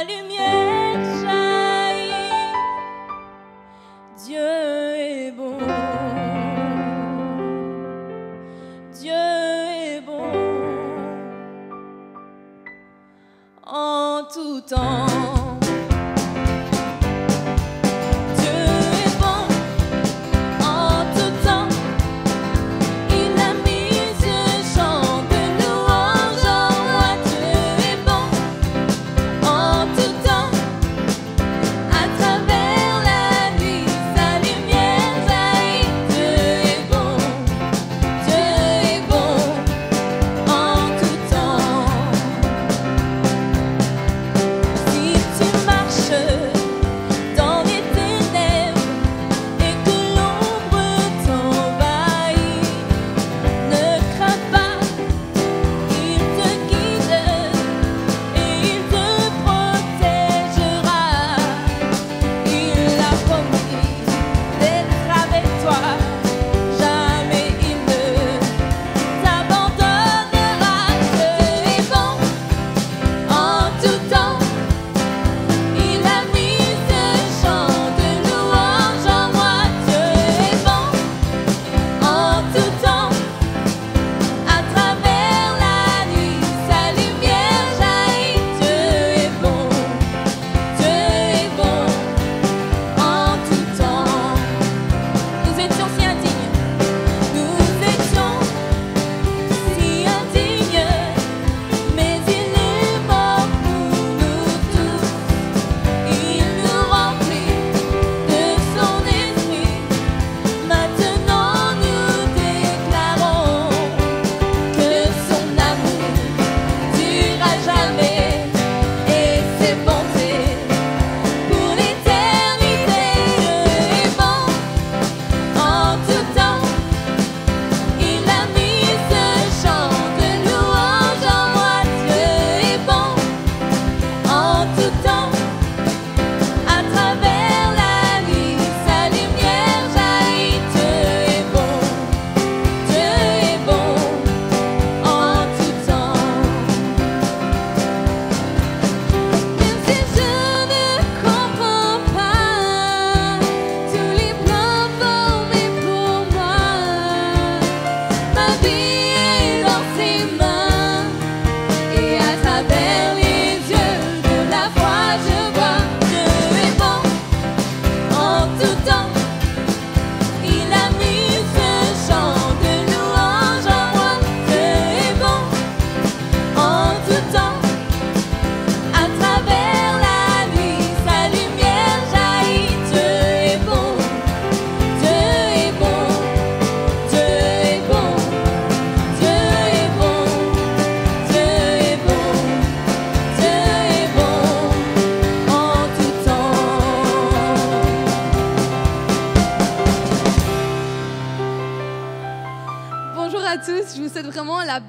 lumière jaillit. Dieu est bon. Dieu est bon. En tout temps.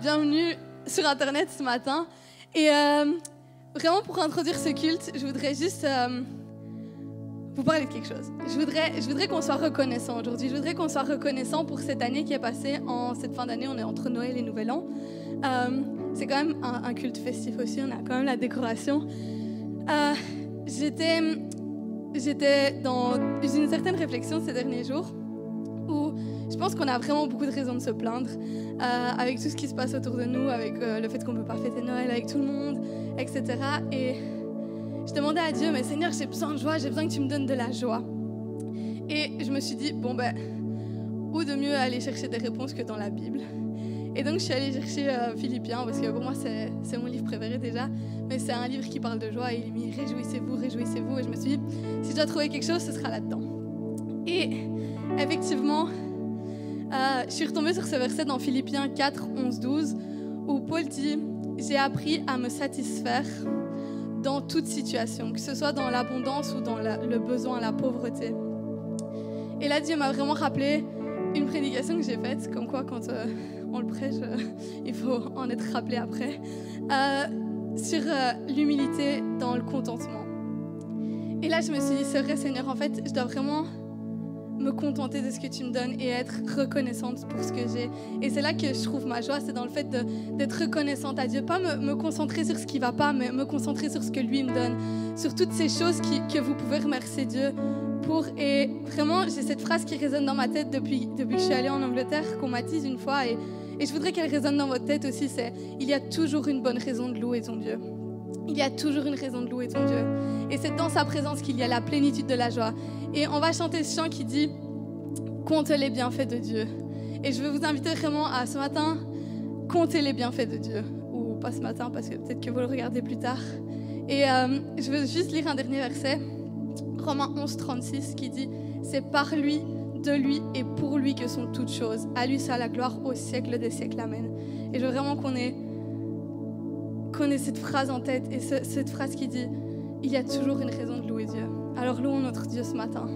Bienvenue sur Internet ce matin. Et vraiment, pour introduire ce culte, je voudrais juste vous parler de quelque chose. Je voudrais qu'on soit reconnaissant aujourd'hui. Je voudrais qu'on soit reconnaissant pour cette année qui est passée. En cette fin d'année, on est entre Noël et Nouvel An. C'est quand même un culte festif aussi. On a quand même la décoration. J'étais dans une certaine réflexion ces derniers jours où je pense qu'on a vraiment beaucoup de raisons de se plaindre avec tout ce qui se passe autour de nous, avec le fait qu'on ne peut pas fêter Noël avec tout le monde, etc. Et je demandais à Dieu, mais Seigneur, j'ai besoin de joie, j'ai besoin que tu me donnes de la joie. Et je me suis dit, bon ben, où de mieux aller chercher des réponses que dans la Bible. Et donc je suis allée chercher Philippiens, parce que pour moi c'est mon livre préféré déjà, mais c'est un livre qui parle de joie et il dit réjouissez-vous, réjouissez-vous. Et je me suis dit, si je dois trouver quelque chose, ce sera là-dedans. Et effectivement, je suis retombée sur ce verset dans Philippiens 4, 11, 12, où Paul dit « J'ai appris à me satisfaire dans toute situation, que ce soit dans l'abondance ou dans le besoin, la pauvreté. » Et là, Dieu m'a vraiment rappelé une prédication que j'ai faite, comme quoi quand on le prêche, il faut en être rappelé après, sur l'humilité dans le contentement. Et là, je me suis dit, c'est vrai Seigneur, en fait, je dois vraiment me contenter de ce que tu me donnes et être reconnaissante pour ce que j'ai. Et c'est là que je trouve ma joie, c'est dans le fait d'être reconnaissante à Dieu. Pas me concentrer sur ce qui ne va pas, mais me concentrer sur ce que lui me donne. Sur toutes ces choses que vous pouvez remercier Dieu pour. Et vraiment, j'ai cette phrase qui résonne dans ma tête depuis que je suis allée en Angleterre, qu'on m'a dit une fois. Et je voudrais qu'elle résonne dans votre tête aussi, c'est « Il y a toujours une bonne raison de louer ton Dieu ». Il y a toujours une raison de louer ton Dieu. Et c'est dans sa présence qu'il y a la plénitude de la joie. Et on va chanter ce chant qui dit « Compte les bienfaits de Dieu ». Et je veux vous inviter vraiment à ce matin, compter les bienfaits de Dieu. Ou pas ce matin, parce que peut-être que vous le regardez plus tard. Et je veux juste lire un dernier verset, Romains 11, 36, qui dit « C'est par lui, de lui et pour lui que sont toutes choses. À lui soit la gloire au siècle des siècles. Amen. » Et je veux vraiment qu'on ait cette phrase en tête et cette phrase qui dit « Il y a toujours une raison de louer Dieu ». Alors louons notre Dieu ce matin.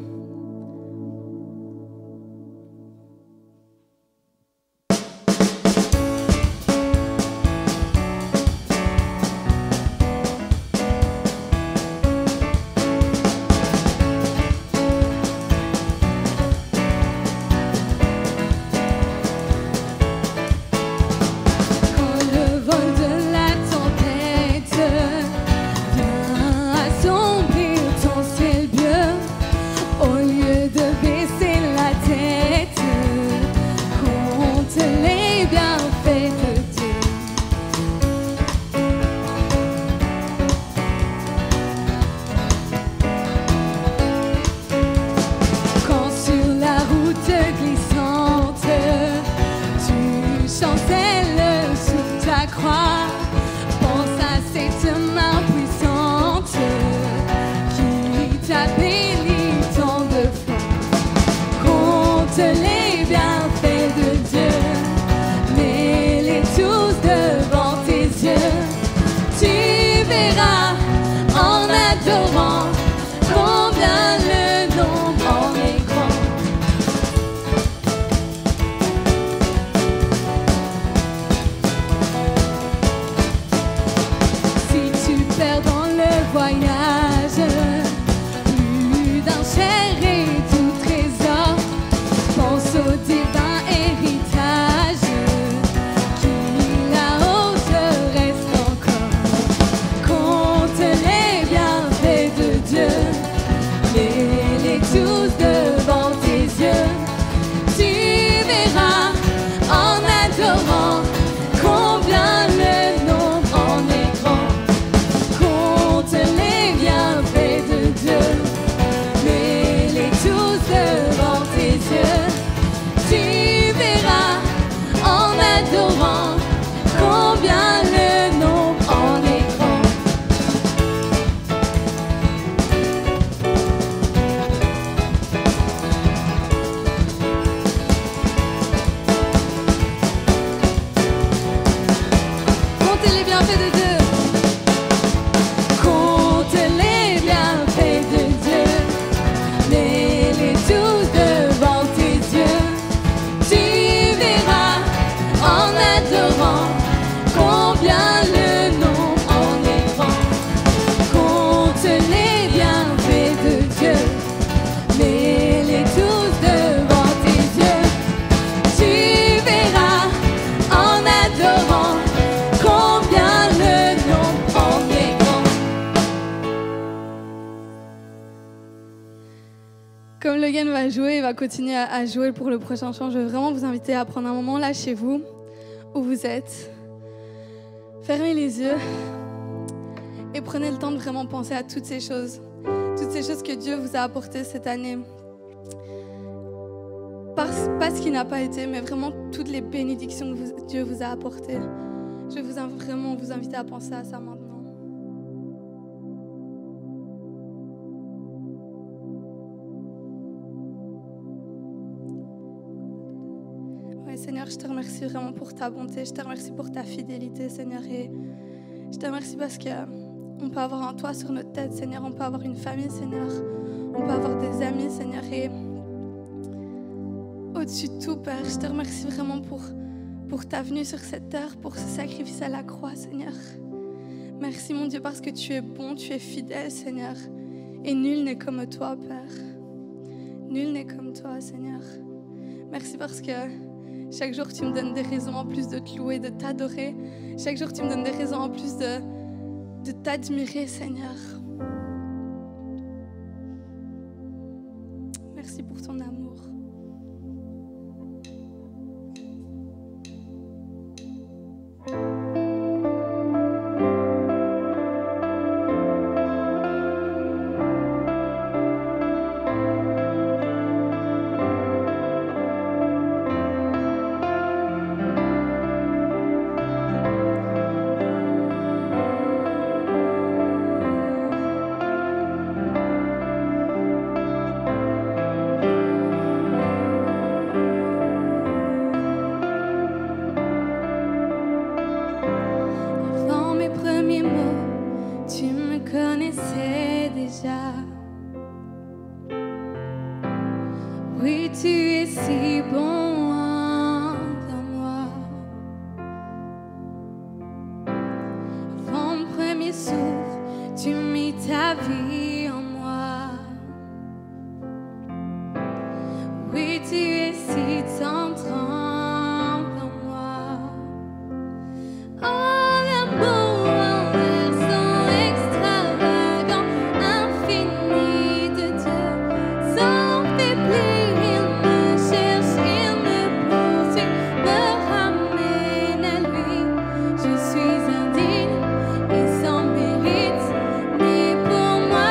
Comme Logan va jouer, il va continuer à jouer pour le prochain chant. Je veux vraiment vous inviter à prendre un moment là chez vous, où vous êtes. Fermez les yeux et prenez le temps de vraiment penser à toutes ces choses que Dieu vous a apportées cette année. Pas ce qui n'a pas été, mais vraiment toutes les bénédictions que Dieu vous a apportées. Je vais vraiment vous inviter à penser à ça maintenant. Seigneur, je te remercie vraiment pour ta bonté, je te remercie pour ta fidélité, Seigneur, et je te remercie parce qu'on peut avoir un toit sur notre tête, Seigneur, on peut avoir une famille, Seigneur, on peut avoir des amis, Seigneur, et au-dessus de tout, Père, je te remercie vraiment pour ta venue sur cette terre, pour ce sacrifice à la croix, Seigneur. Merci, mon Dieu, parce que tu es bon, tu es fidèle, Seigneur, et nul n'est comme toi, Père. Nul n'est comme toi, Seigneur. Merci parce que chaque jour, tu me donnes des raisons en plus de te louer, de t'adorer. Chaque jour, tu me donnes des raisons en plus de t'admirer, Seigneur. Merci pour ton amour. Avant mes premiers mots, tu me connaissais déjà. Oui, tu es si bon envers moi. Avant mon premier souffle, tu mis ta vie en moi. Oui, tu es si tendre envers moi. Oh, l'amour envers son extravagant, infini de Dieu. Sans faiblir, il me cherche, il me poursuit, me ramène à lui. Je suis indigne et sans mérite, mais pour moi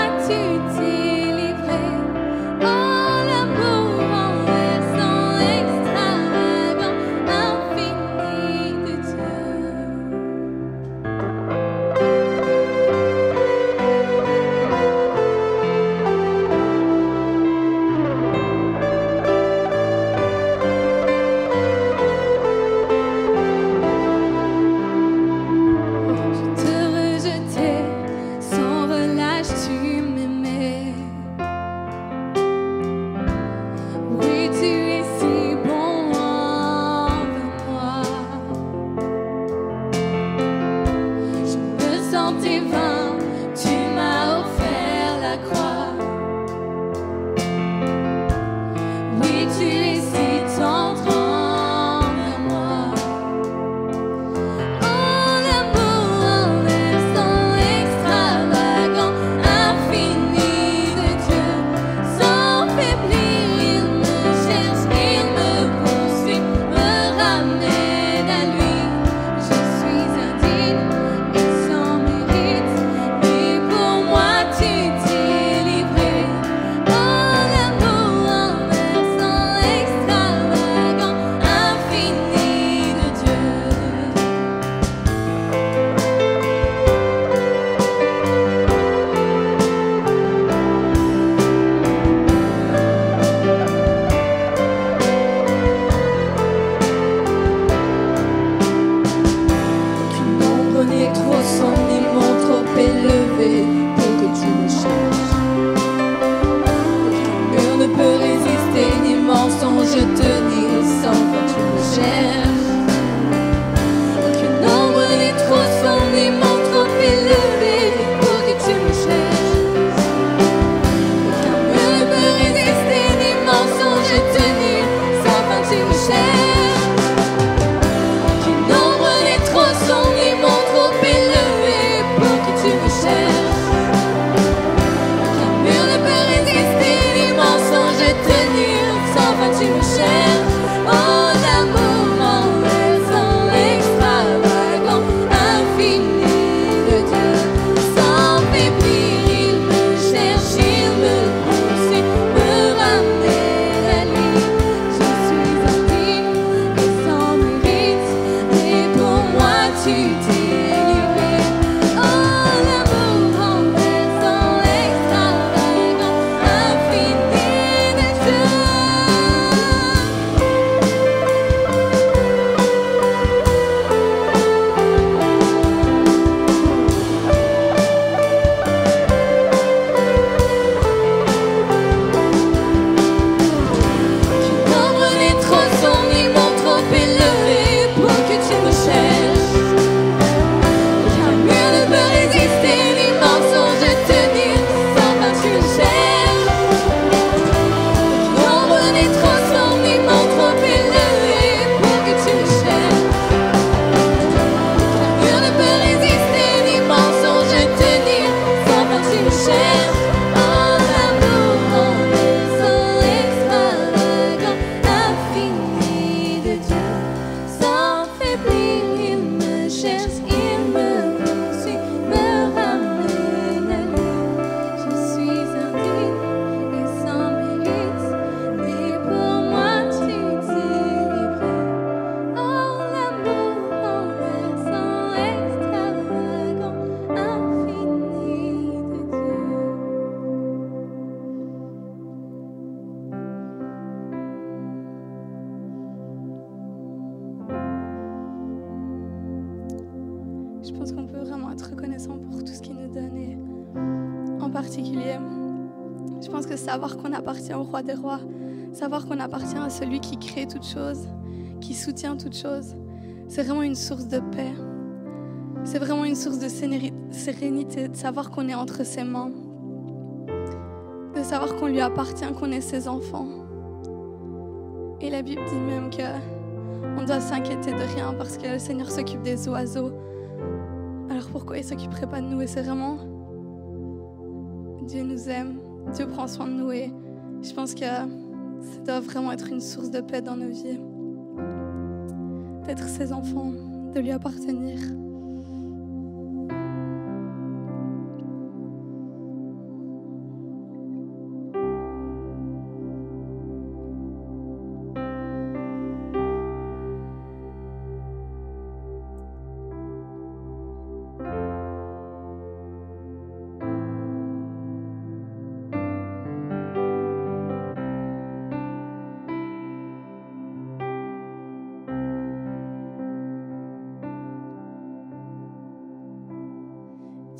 être reconnaissant pour tout ce qu'il nous donne. Et en particulier, je pense que savoir qu'on appartient au Roi des Rois, savoir qu'on appartient à celui qui crée toutes choses, qui soutient toutes choses, c'est vraiment une source de paix. C'est vraiment une source de sérénité, de savoir qu'on est entre ses mains, de savoir qu'on lui appartient, qu'on est ses enfants. Et la Bible dit même qu'on doit s'inquiéter de rien parce que le Seigneur s'occupe des oiseaux. Alors pourquoi il ne s'occuperait pas de nous? Et c'est vraiment, Dieu nous aime, Dieu prend soin de nous et je pense que ça doit vraiment être une source de paix dans nos vies. D'être ses enfants, de lui appartenir.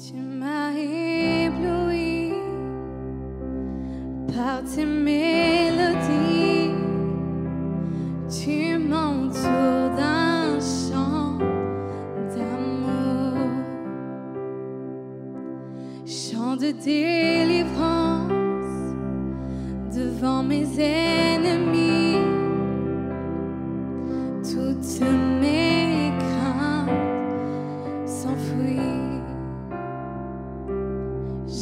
Tu m'as ébloui par tes mélodies, tu m'entoures d'un chant d'amour, chant de délivrance devant mes ennemis, toutes mes craintes s'enfuient.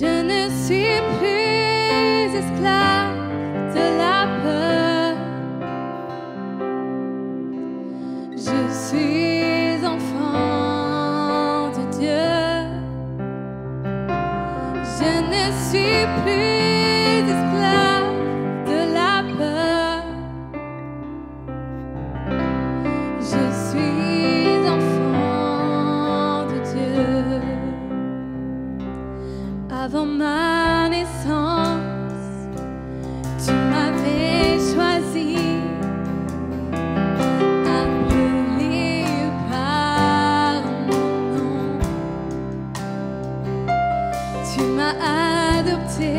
Je ne suis plus esclave de la peur. Je suis enfant de Dieu. Je ne suis plus esclave de la peur. Je suis enfant de Dieu. Avant ma naissance, tu m'avais choisi, appelé par mon nom. Tu m'as adopté,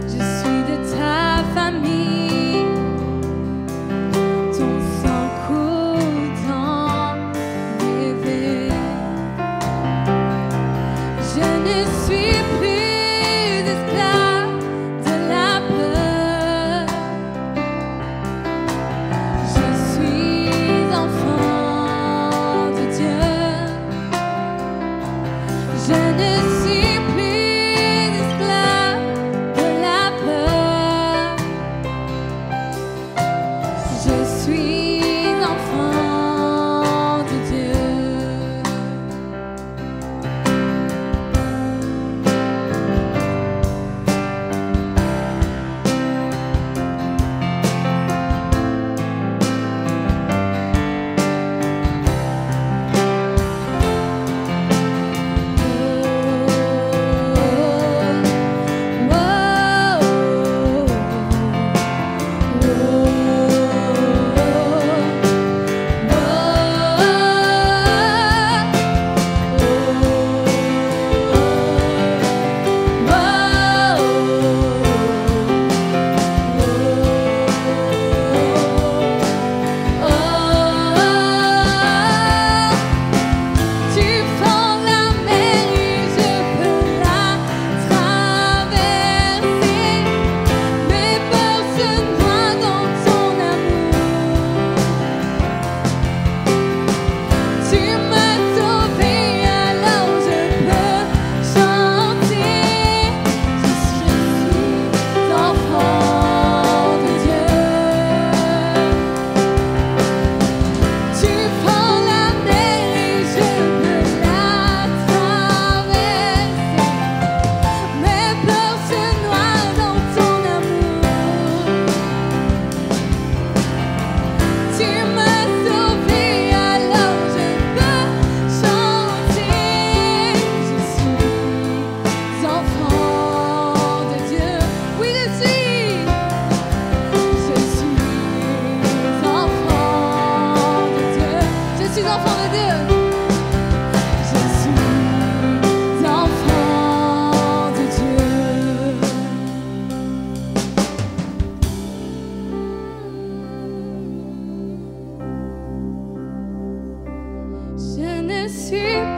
je suis de ta famille. Ton sang coule dans mes veines. Je ne suis plus esclave de la peur. Je suis enfant de Dieu. Je ne suis plus esclave de la peur.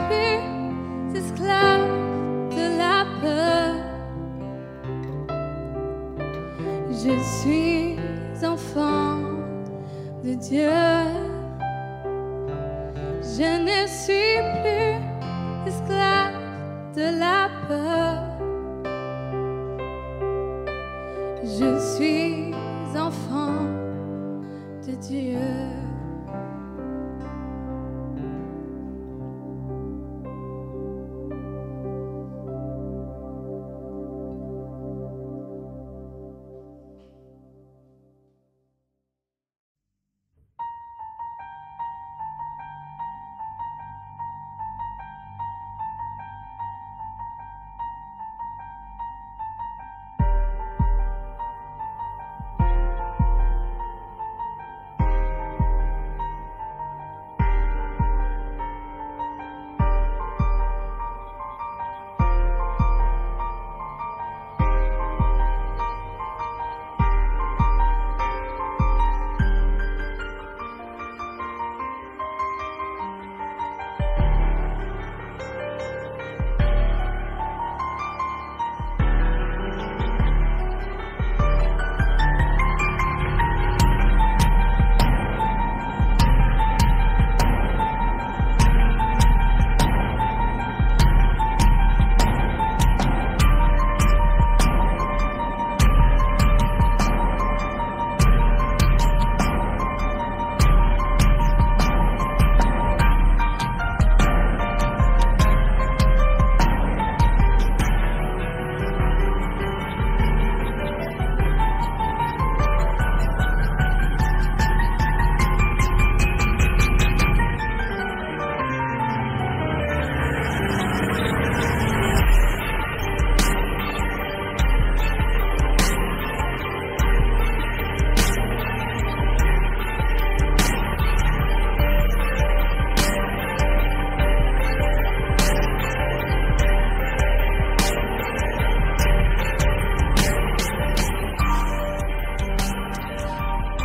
plus esclave de la peur. Je suis enfant de Dieu. Je ne suis plus esclave de la peur. Je suis enfant de Dieu.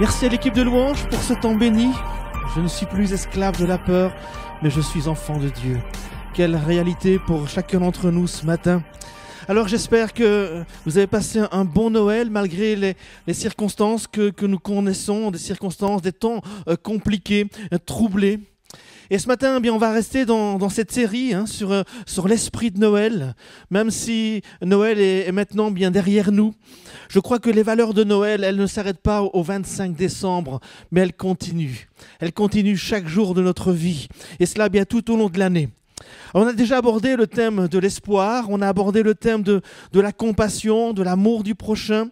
Merci à l'équipe de louange pour ce temps béni. Je ne suis plus esclave de la peur, mais je suis enfant de Dieu. Quelle réalité pour chacun d'entre nous ce matin. Alors j'espère que vous avez passé un bon Noël malgré les circonstances que nous connaissons, des circonstances, des temps compliqués, troublés. Et ce matin, eh bien, on va rester dans cette série sur l'esprit de Noël, même si Noël est maintenant bien derrière nous. Je crois que les valeurs de Noël, elles ne s'arrêtent pas au 25 décembre, mais elles continuent. Elles continuent chaque jour de notre vie, et cela bien tout au long de l'année. On a déjà abordé le thème de l'espoir, on a abordé le thème de la compassion, de l'amour du prochain.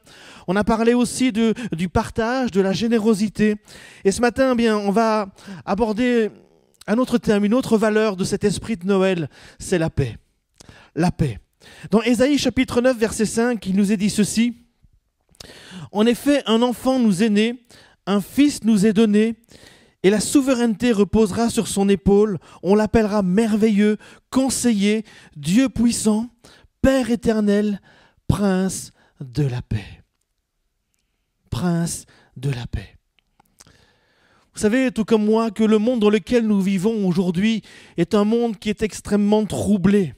On a parlé aussi du partage, de la générosité. Et ce matin, eh bien, on va aborder un autre thème, une autre valeur de cet esprit de Noël, c'est la paix. La paix. Dans Ésaïe chapitre 9, verset 5, il nous est dit ceci. « En effet, un enfant nous est né, un fils nous est donné, et la souveraineté reposera sur son épaule. On l'appellera merveilleux, conseiller, Dieu puissant, Père éternel, prince de la paix. » Prince de la paix. Vous savez, tout comme moi, que le monde dans lequel nous vivons aujourd'hui est un monde qui est extrêmement troublé.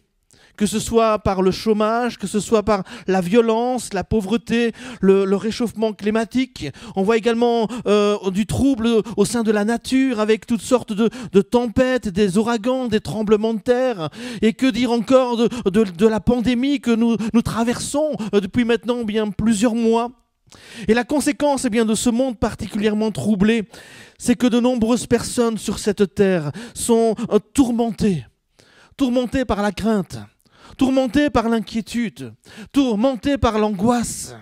Que ce soit par le chômage, que ce soit par la violence, la pauvreté, le réchauffement climatique. On voit également du trouble au sein de la nature avec toutes sortes de tempêtes, des ouragans, des tremblements de terre. Et que dire encore de la pandémie que nous traversons depuis maintenant bien plusieurs mois. Et la conséquence bien, de ce monde particulièrement troublé, c'est que de nombreuses personnes sur cette terre sont tourmentées par la crainte, tourmentées par l'inquiétude, tourmentées par l'angoisse.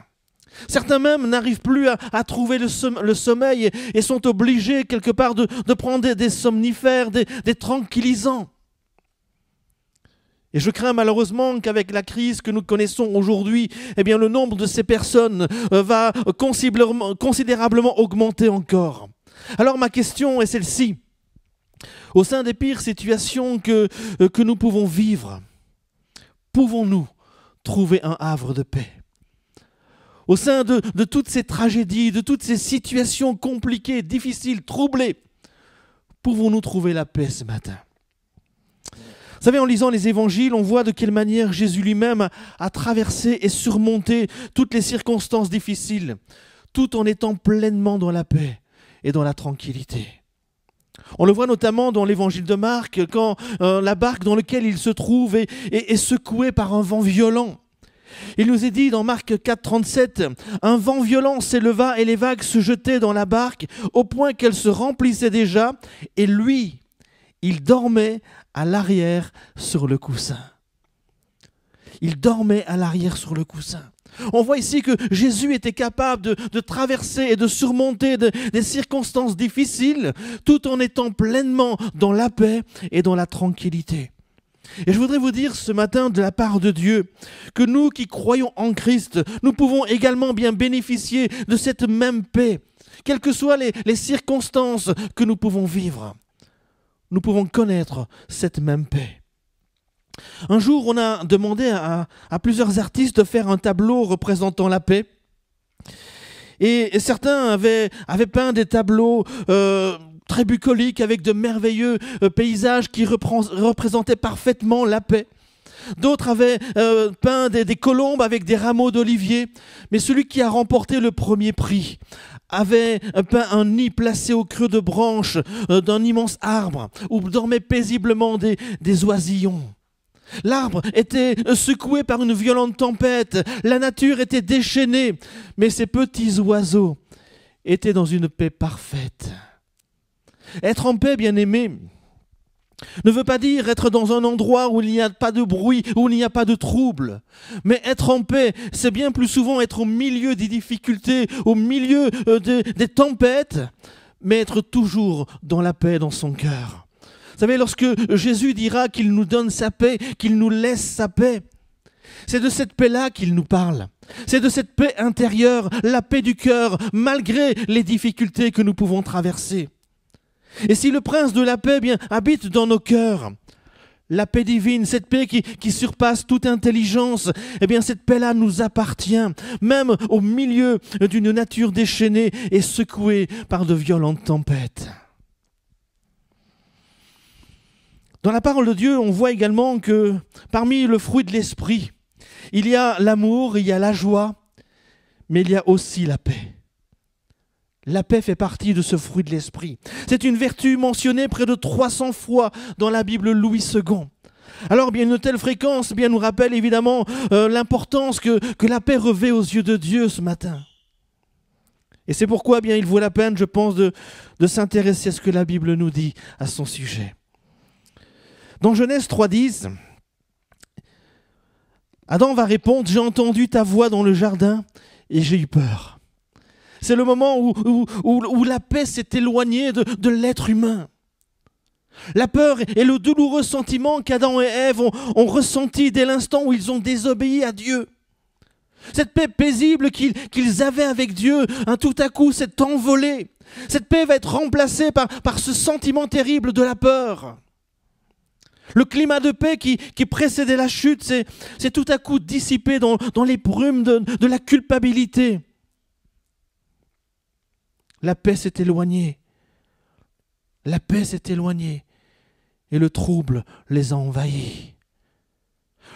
Certains même n'arrivent plus à trouver le sommeil et sont obligés quelque part de prendre des somnifères, des tranquillisants. Et je crains malheureusement qu'avec la crise que nous connaissons aujourd'hui, eh bien, le nombre de ces personnes va considérablement augmenter encore. Alors ma question est celle-ci. Au sein des pires situations que nous pouvons vivre, pouvons-nous trouver un havre de paix? Au sein de toutes ces tragédies, de toutes ces situations compliquées, difficiles, troublées, pouvons-nous trouver la paix ce matin? Vous savez, en lisant les évangiles, on voit de quelle manière Jésus lui-même a traversé et surmonté toutes les circonstances difficiles, tout en étant pleinement dans la paix et dans la tranquillité. On le voit notamment dans l'évangile de Marc, quand la barque dans laquelle il se trouve est secouée par un vent violent. Il nous est dit dans Marc 4, 37, « Un vent violent s'éleva et les vagues se jetaient dans la barque au point qu'elle se remplissait déjà, et lui, il dormait à l'arrière sur le coussin. » Il dormait à l'arrière sur le coussin. On voit ici que Jésus était capable de traverser et de surmonter des circonstances difficiles tout en étant pleinement dans la paix et dans la tranquillité. Et je voudrais vous dire ce matin de la part de Dieu que nous qui croyons en Christ, nous pouvons également bien bénéficier de cette même paix, quelles que soient les circonstances que nous pouvons vivre. Nous pouvons connaître cette même paix. Un jour, on a demandé à plusieurs artistes de faire un tableau représentant la paix. Et certains avaient peint des tableaux très bucoliques avec de merveilleux paysages qui représentaient parfaitement la paix. D'autres avaient peint des colombes avec des rameaux d'olivier. Mais celui qui a remporté le premier prix avait peint un nid placé au creux de branches d'un immense arbre où dormaient paisiblement des oisillons. L'arbre était secoué par une violente tempête, la nature était déchaînée, mais ces petits oiseaux étaient dans une paix parfaite. Être en paix, bien-aimé, ne veut pas dire être dans un endroit où il n'y a pas de bruit, où il n'y a pas de trouble. Mais être en paix, c'est bien plus souvent être au milieu des difficultés, au milieu des tempêtes, mais être toujours dans la paix dans son cœur. Vous savez, lorsque Jésus dira qu'il nous donne sa paix, qu'il nous laisse sa paix, c'est de cette paix-là qu'il nous parle. C'est de cette paix intérieure, la paix du cœur, malgré les difficultés que nous pouvons traverser. Et si le prince de la paix habite dans nos cœurs, la paix divine, cette paix qui surpasse toute intelligence, eh bien cette paix-là nous appartient, même au milieu d'une nature déchaînée et secouée par de violentes tempêtes. Dans la parole de Dieu, on voit également que parmi le fruit de l'esprit, il y a l'amour, il y a la joie, mais il y a aussi la paix. La paix fait partie de ce fruit de l'esprit. C'est une vertu mentionnée près de 300 fois dans la Bible Louis II. Alors, bien une telle fréquence nous rappelle évidemment l'importance que la paix revêt aux yeux de Dieu ce matin. Et c'est pourquoi il vaut la peine, je pense, de s'intéresser à ce que la Bible nous dit à son sujet. Dans Genèse 3,10, Adam va répondre « J'ai entendu ta voix dans le jardin et j'ai eu peur ». C'est le moment où la paix s'est éloignée de l'être humain. La peur et le douloureux sentiment qu'Adam et Ève ont ressenti dès l'instant où ils ont désobéi à Dieu. Cette paix paisible qu'ils avaient avec Dieu, tout à coup s'est envolée. Cette paix va être remplacée par ce sentiment terrible de la peur. Le climat de paix qui précédait la chute s'est tout à coup dissipé dans les brumes de la culpabilité. La paix s'est éloignée. La paix s'est éloignée et le trouble les a envahis.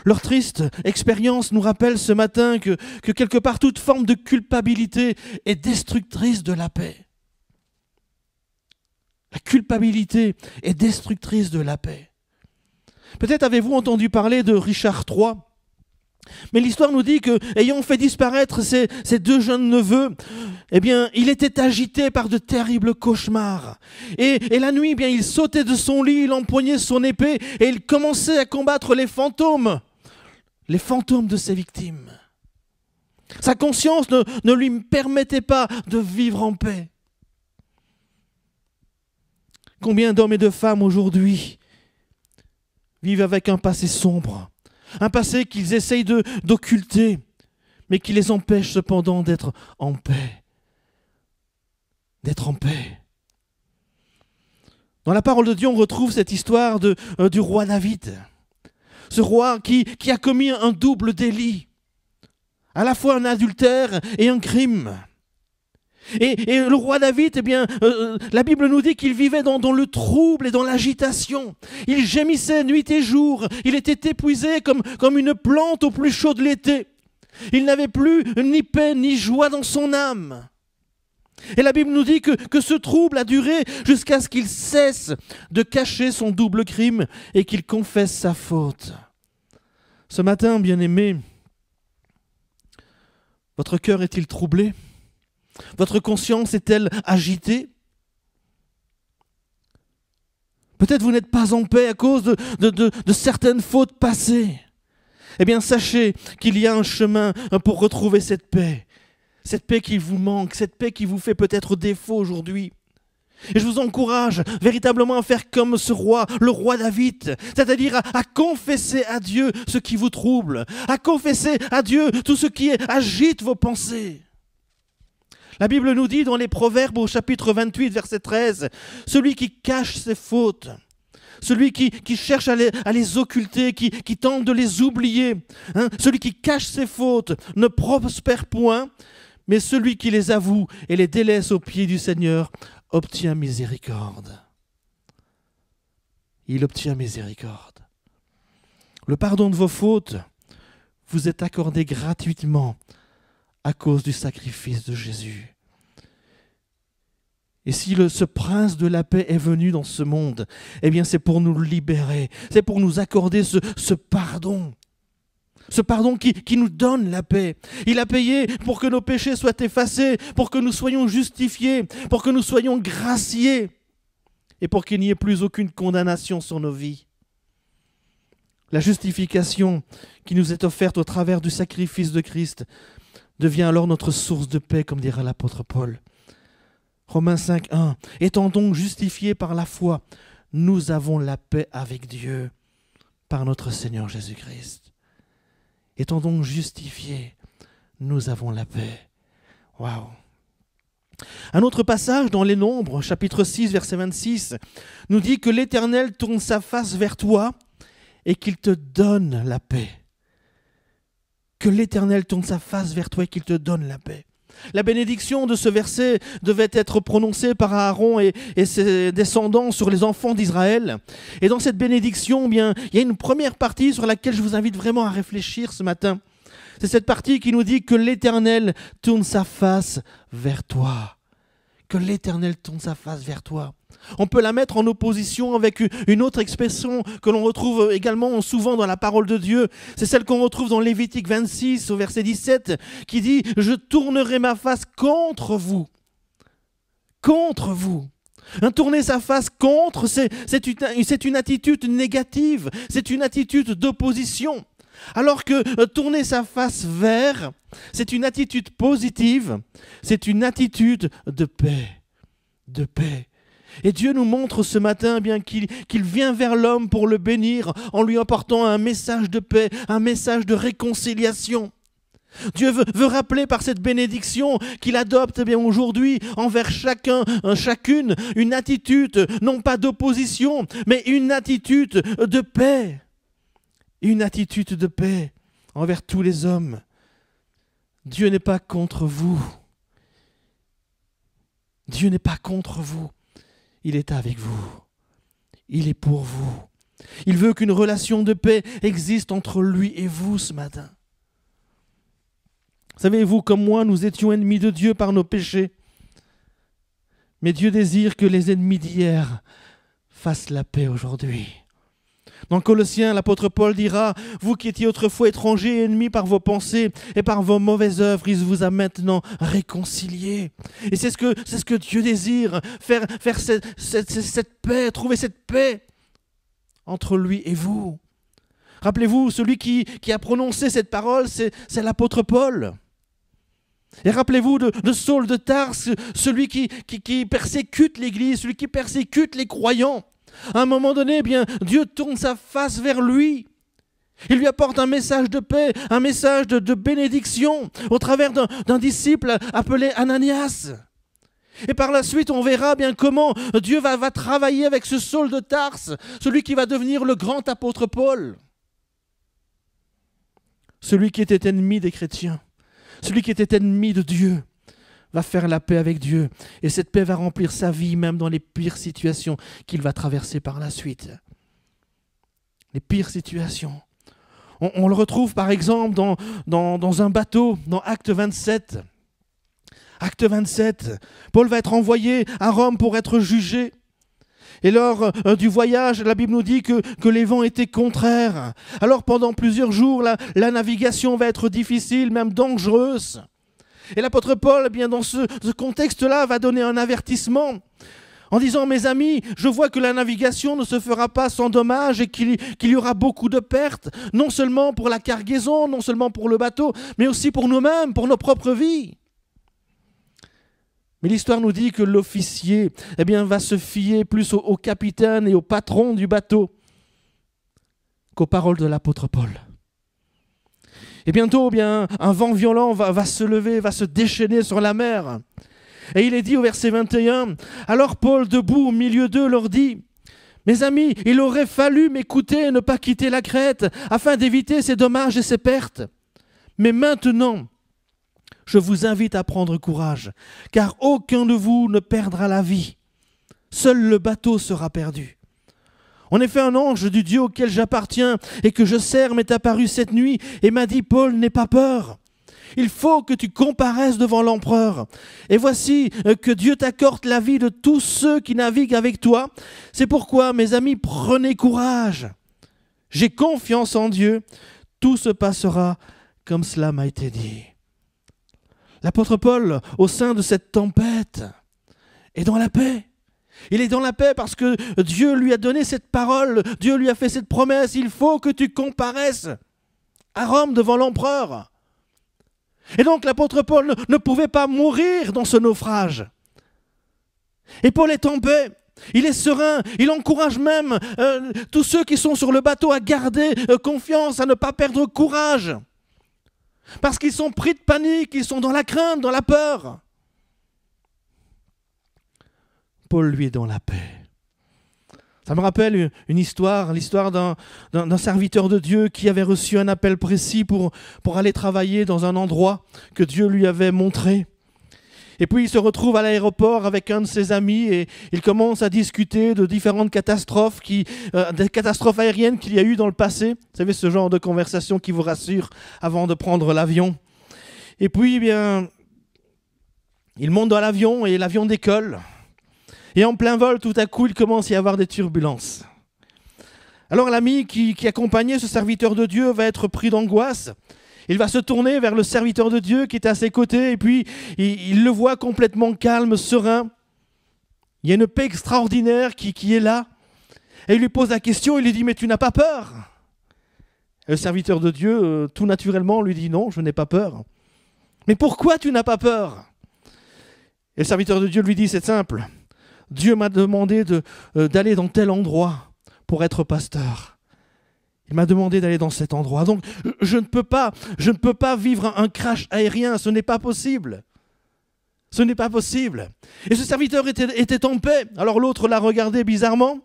Leur triste expérience nous rappelle ce matin que quelque part toute forme de culpabilité est destructrice de la paix. La culpabilité est destructrice de la paix. Peut-être avez-vous entendu parler de Richard III, mais l'histoire nous dit que, ayant fait disparaître ses deux jeunes neveux, il était agité par de terribles cauchemars. Et la nuit, il sautait de son lit, il empoignait son épée et il commençait à combattre les fantômes de ses victimes. Sa conscience ne lui permettait pas de vivre en paix. Combien d'hommes et de femmes aujourd'hui vivent avec un passé sombre, un passé qu'ils essayent d'occulter, mais qui les empêche cependant d'être en paix. D'être en paix. Dans la parole de Dieu, on retrouve cette histoire du roi David. Ce roi qui a commis un double délit, à la fois un adultère et un crime. Et le roi David, eh bien, la Bible nous dit qu'il vivait dans le trouble et dans l'agitation. Il gémissait nuit et jour. Il était épuisé comme une plante au plus chaud de l'été. Il n'avait plus ni paix ni joie dans son âme. Et la Bible nous dit que ce trouble a duré jusqu'à ce qu'il cesse de cacher son double crime et qu'il confesse sa faute. Ce matin, bien-aimés, votre cœur est-il troublé ? Votre conscience est-elle agitée? Peut-être vous n'êtes pas en paix à cause de certaines fautes passées. Eh bien, sachez qu'il y a un chemin pour retrouver cette paix qui vous manque, cette paix qui vous fait peut-être défaut aujourd'hui. Et je vous encourage véritablement à faire comme ce roi, le roi David, c'est-à-dire à confesser à Dieu ce qui vous trouble, à confesser à Dieu tout ce qui agite vos pensées. La Bible nous dit dans les Proverbes au chapitre 28, verset 13, « Celui qui cache ses fautes, celui qui cherche à les occulter, qui tente de les oublier, celui qui cache ses fautes ne prospère point, mais celui qui les avoue et les délaisse aux pieds du Seigneur obtient miséricorde. » Il obtient miséricorde. Le pardon de vos fautes vous est accordé gratuitement à cause du sacrifice de Jésus. Et si ce prince de la paix est venu dans ce monde, eh bien c'est pour nous libérer, c'est pour nous accorder ce pardon. Ce pardon qui nous donne la paix. Il a payé pour que nos péchés soient effacés, pour que nous soyons justifiés, pour que nous soyons graciés et pour qu'il n'y ait plus aucune condamnation sur nos vies. La justification qui nous est offerte au travers du sacrifice de Christ devient alors notre source de paix, comme dira l'apôtre Paul. Romains 5, 1. Étant donc justifiés par la foi, nous avons la paix avec Dieu par notre Seigneur Jésus-Christ. Étant donc justifiés, nous avons la paix. Waouh! Un autre passage dans les Nombres, chapitre 6, verset 26, nous dit que l'Éternel tourne sa face vers toi et qu'il te donne la paix. Que l'Éternel tourne sa face vers toi et qu'il te donne la paix. La bénédiction de ce verset devait être prononcée par Aaron et ses descendants sur les enfants d'Israël. Et dans cette bénédiction, bien, il y a une première partie sur laquelle je vous invite vraiment à réfléchir ce matin. C'est cette partie qui nous dit que l'Éternel tourne sa face vers toi. Que l'Éternel tourne sa face vers toi. On peut la mettre en opposition avec une autre expression que l'on retrouve également souvent dans la parole de Dieu. C'est celle qu'on retrouve dans Lévitique 26 au verset 17 qui dit « Je tournerai ma face contre vous. » Contre vous. Tourner sa face contre, c'est une attitude négative, c'est une attitude d'opposition. Alors que tourner sa face vers, c'est une attitude positive, c'est une attitude de paix. De paix. Et Dieu nous montre ce matin bien qu'il vient vers l'homme pour le bénir en lui apportant un message de paix, un message de réconciliation. Dieu veut rappeler par cette bénédiction qu'il adopte bien aujourd'hui envers chacune une attitude, non pas d'opposition, mais une attitude de paix. Une attitude de paix envers tous les hommes. Dieu n'est pas contre vous. Dieu n'est pas contre vous. Il est avec vous. Il est pour vous. Il veut qu'une relation de paix existe entre lui et vous ce matin. Savez-vous, comme moi, nous étions ennemis de Dieu par nos péchés. Mais Dieu désire que les ennemis d'hier fassent la paix aujourd'hui. Dans Colossiens, l'apôtre Paul dira « Vous qui étiez autrefois étrangers et ennemis par vos pensées et par vos mauvaises œuvres, il vous a maintenant réconciliés. » Et c'est ce que Dieu désire, faire cette paix, trouver cette paix entre lui et vous. Rappelez-vous, celui qui a prononcé cette parole, c'est l'apôtre Paul. Et rappelez-vous de Saul de Tarse, celui qui persécute l'Église, celui qui persécute les croyants. À un moment donné, bien, Dieu tourne sa face vers lui. Il lui apporte un message de paix, un message de bénédiction au travers d'un disciple appelé Ananias. Et par la suite, on verra bien comment Dieu va travailler avec ce Saul de Tarse, celui qui va devenir le grand apôtre Paul. Celui qui était ennemi des chrétiens, celui qui était ennemi de Dieu, va faire la paix avec Dieu. Et cette paix va remplir sa vie, même dans les pires situations qu'il va traverser par la suite. Les pires situations. On le retrouve par exemple dans un bateau, dans Acte 27. Acte 27, Paul va être envoyé à Rome pour être jugé. Et lors du voyage, la Bible nous dit que les vents étaient contraires. Alors pendant plusieurs jours, la navigation va être difficile, même dangereuse. Et l'apôtre Paul, eh bien, dans ce contexte-là, va donner un avertissement en disant « Mes amis, je vois que la navigation ne se fera pas sans dommage et qu'il y aura beaucoup de pertes, non seulement pour la cargaison, non seulement pour le bateau, mais aussi pour nous-mêmes, pour nos propres vies. » Mais l'histoire nous dit que l'officier eh bien, va se fier plus au capitaine et au patron du bateau qu'aux paroles de l'apôtre Paul. Et bientôt, eh bien, un vent violent va se lever, va se déchaîner sur la mer. Et il est dit au verset 21, « Alors Paul, debout au milieu d'eux, leur dit, « Mes amis, il aurait fallu m'écouter et ne pas quitter la Crète, afin d'éviter ces dommages et ces pertes. Mais maintenant, je vous invite à prendre courage, car aucun de vous ne perdra la vie. Seul le bateau sera perdu. En effet, un ange du Dieu auquel j'appartiens et que je sers m'est apparu cette nuit et m'a dit, Paul, n'aie pas peur. Il faut que tu comparaisses devant l'empereur. Et voici que Dieu t'accorde la vie de tous ceux qui naviguent avec toi. C'est pourquoi, mes amis, prenez courage. J'ai confiance en Dieu. Tout se passera comme cela m'a été dit. » L'apôtre Paul, au sein de cette tempête, est dans la paix. Il est dans la paix parce que Dieu lui a donné cette parole, Dieu lui a fait cette promesse. Il faut que tu comparaisses à Rome devant l'empereur. Et donc l'apôtre Paul ne pouvait pas mourir dans ce naufrage. Et Paul est en paix, il est serein, il encourage même tous ceux qui sont sur le bateau à garder confiance, à ne pas perdre courage. Parce qu'ils sont pris de panique, ils sont dans la crainte, dans la peur. Paul, lui, est dans la paix. Ça me rappelle une histoire, l'histoire d'un serviteur de Dieu qui avait reçu un appel précis pour aller travailler dans un endroit que Dieu lui avait montré. Et puis il se retrouve à l'aéroport avec un de ses amis et il commence à discuter de différentes catastrophes, des catastrophes aériennes qu'il y a eu dans le passé. Vous savez, ce genre de conversation qui vous rassure avant de prendre l'avion. Et puis, eh bien, il monte dans l'avion et l'avion décolle. Et en plein vol, tout à coup, il commence à y avoir des turbulences. Alors l'ami qui accompagnait ce serviteur de Dieu va être pris d'angoisse. Il va se tourner vers le serviteur de Dieu qui est à ses côtés et puis il le voit complètement calme, serein. Il y a une paix extraordinaire qui est là. Et il lui pose la question, il lui dit « Mais tu n'as pas peur ?» Et le serviteur de Dieu, tout naturellement, lui dit « Non, je n'ai pas peur. » « Mais pourquoi tu n'as pas peur ?» Et le serviteur de Dieu lui dit « C'est simple. Dieu m'a demandé d'aller dans tel endroit pour être pasteur. Il m'a demandé d'aller dans cet endroit. Donc, je ne peux pas vivre un crash aérien. Ce n'est pas possible. Ce n'est pas possible. » Et ce serviteur était en paix. Alors l'autre l'a regardé bizarrement.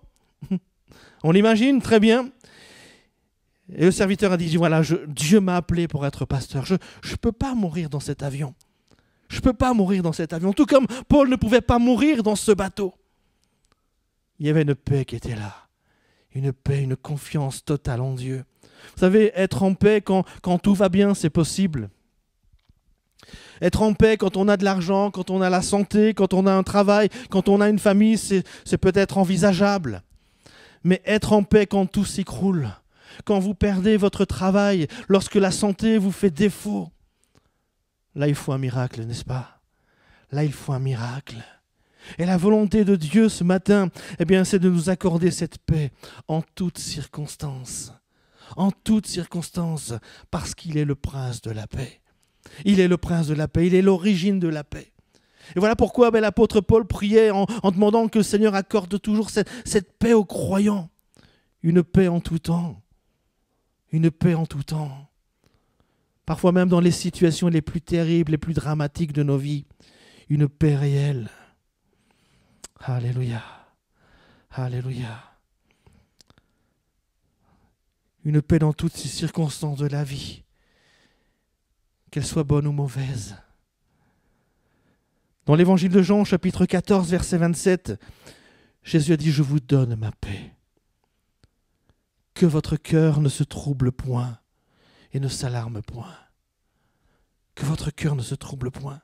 On l'imagine très bien. Et le serviteur a dit, voilà, Dieu m'a appelé pour être pasteur. Je ne peux pas mourir dans cet avion. Je ne peux pas mourir dans cet avion. Tout comme Paul ne pouvait pas mourir dans ce bateau. Il y avait une paix qui était là. Une paix, une confiance totale en Dieu. Vous savez, être en paix quand tout va bien, c'est possible. Être en paix quand on a de l'argent, quand on a la santé, quand on a un travail, quand on a une famille, c'est peut-être envisageable. Mais être en paix quand tout s'écroule, quand vous perdez votre travail, lorsque la santé vous fait défaut, là il faut un miracle, n'est-ce pas? Là il faut un miracle. Et la volonté de Dieu ce matin, eh bien, c'est de nous accorder cette paix en toutes circonstances. En toutes circonstances, parce qu'il est le prince de la paix. Il est le prince de la paix, il est l'origine de la paix. Et voilà pourquoi l'apôtre Paul priait en demandant que le Seigneur accorde toujours cette paix aux croyants. Une paix en tout temps. Une paix en tout temps. Parfois même dans les situations les plus terribles, les plus dramatiques de nos vies. Une paix réelle. Alléluia. Alléluia. Une paix dans toutes ces circonstances de la vie. Qu'elles soient bonnes ou mauvaises. Dans l'évangile de Jean, chapitre 14, verset 27, Jésus a dit « Je vous donne ma paix. Que votre cœur ne se trouble point et ne s'alarme point. » Que votre cœur ne se trouble point.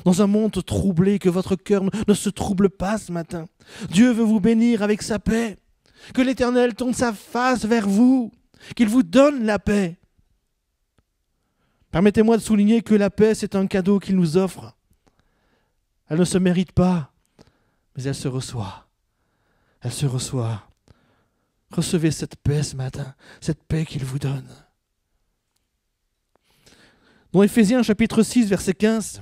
Dans un monde troublé, que votre cœur ne se trouble pas ce matin. Dieu veut vous bénir avec sa paix. Que l'Éternel tourne sa face vers vous, qu'il vous donne la paix. Permettez-moi de souligner que la paix, c'est un cadeau qu'il nous offre. Elle ne se mérite pas, mais elle se reçoit. Elle se reçoit. Recevez cette paix ce matin, cette paix qu'il vous donne. Dans Éphésiens chapitre 6, verset 15,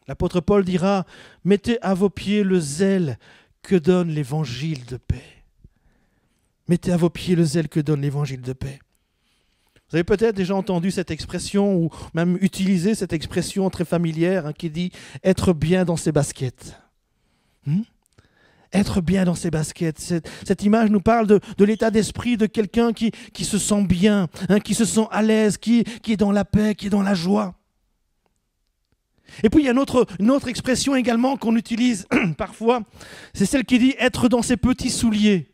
l'apôtre Paul dira « Mettez à vos pieds le zèle que donne l'évangile de paix. » Mettez à vos pieds le zèle que donne l'évangile de paix. Vous avez peut-être déjà entendu cette expression ou même utilisé cette expression très familière qui dit « être bien dans ses baskets ». Être bien dans ses baskets. Cette image nous parle de l'état d'esprit de quelqu'un qui se sent bien, qui se sent à l'aise, qui est dans la paix, qui est dans la joie. Et puis il y a une autre expression également qu'on utilise parfois, c'est celle qui dit « être dans ses petits souliers ».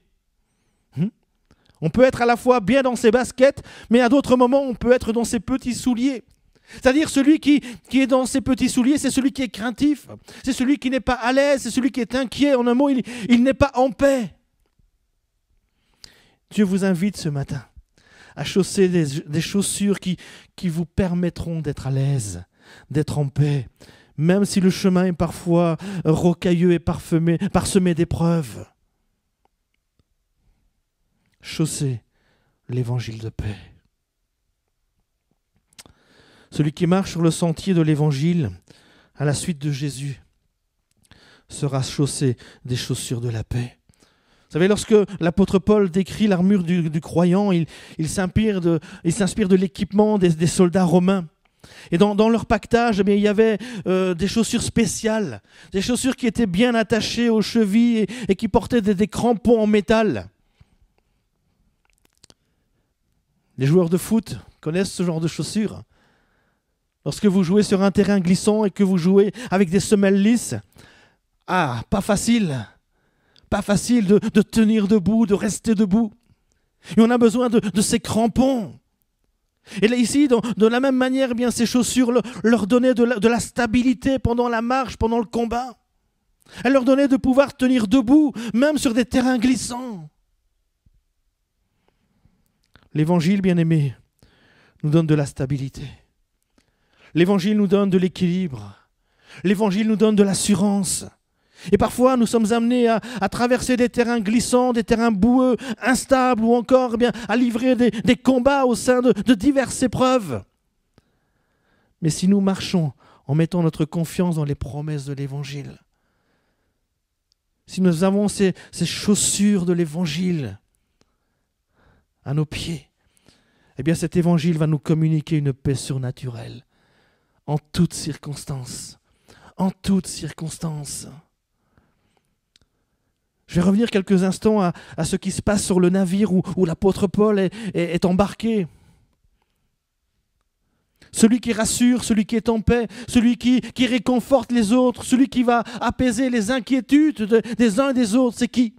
On peut être à la fois bien dans ses baskets, mais à d'autres moments, on peut être dans ses petits souliers. C'est-à-dire celui qui est dans ses petits souliers, c'est celui qui est craintif, c'est celui qui n'est pas à l'aise, c'est celui qui est inquiet. En un mot, il n'est pas en paix. Dieu vous invite ce matin à chausser des chaussures qui vous permettront d'être à l'aise, d'être en paix, même si le chemin est parfois rocailleux et parsemé d'épreuves. Chaussez l'évangile de paix. Celui qui marche sur le sentier de l'évangile à la suite de Jésus sera chaussé des chaussures de la paix. Vous savez, lorsque l'apôtre Paul décrit l'armure du croyant, il s'inspire de l'équipement des soldats romains. Et dans leur pactage, il y avait des chaussures spéciales, des chaussures qui étaient bien attachées aux chevilles et qui portaient des crampons en métal. Les joueurs de foot connaissent ce genre de chaussures. Lorsque vous jouez sur un terrain glissant et que vous jouez avec des semelles lisses, pas facile de tenir debout, de rester debout. Et on a besoin de ces crampons. Et là, ici, de la même manière, ces chaussures leur donnaient de la stabilité pendant la marche, pendant le combat. Elles leur donnaient de pouvoir tenir debout, même sur des terrains glissants. L'évangile, bien-aimé, nous donne de la stabilité. L'évangile nous donne de l'équilibre. L'évangile nous donne de l'assurance. Et parfois, nous sommes amenés à traverser des terrains glissants, des terrains boueux, instables, ou encore à livrer des combats au sein de diverses épreuves. Mais si nous marchons en mettant notre confiance dans les promesses de l'évangile, si nous avons ces chaussures de l'évangile à nos pieds, cet évangile va nous communiquer une paix surnaturelle en toutes circonstances. En toutes circonstances. Je vais revenir quelques instants à ce qui se passe sur le navire où l'apôtre Paul est embarqué. Celui qui rassure, celui qui est en paix, celui qui réconforte les autres, celui qui va apaiser les inquiétudes des uns et des autres, c'est qui?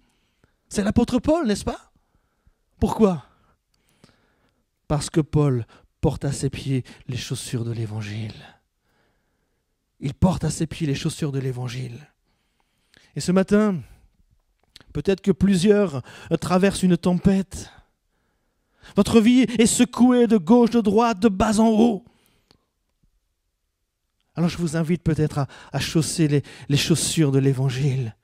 C'est l'apôtre Paul, n'est-ce pas? Pourquoi? Parce que Paul porte à ses pieds les chaussures de l'Évangile. Il porte à ses pieds les chaussures de l'Évangile. Et ce matin, peut-être que plusieurs traversent une tempête. Votre vie est secouée de gauche, de droite, de bas en haut. Alors je vous invite peut-être à chausser les chaussures de l'Évangile.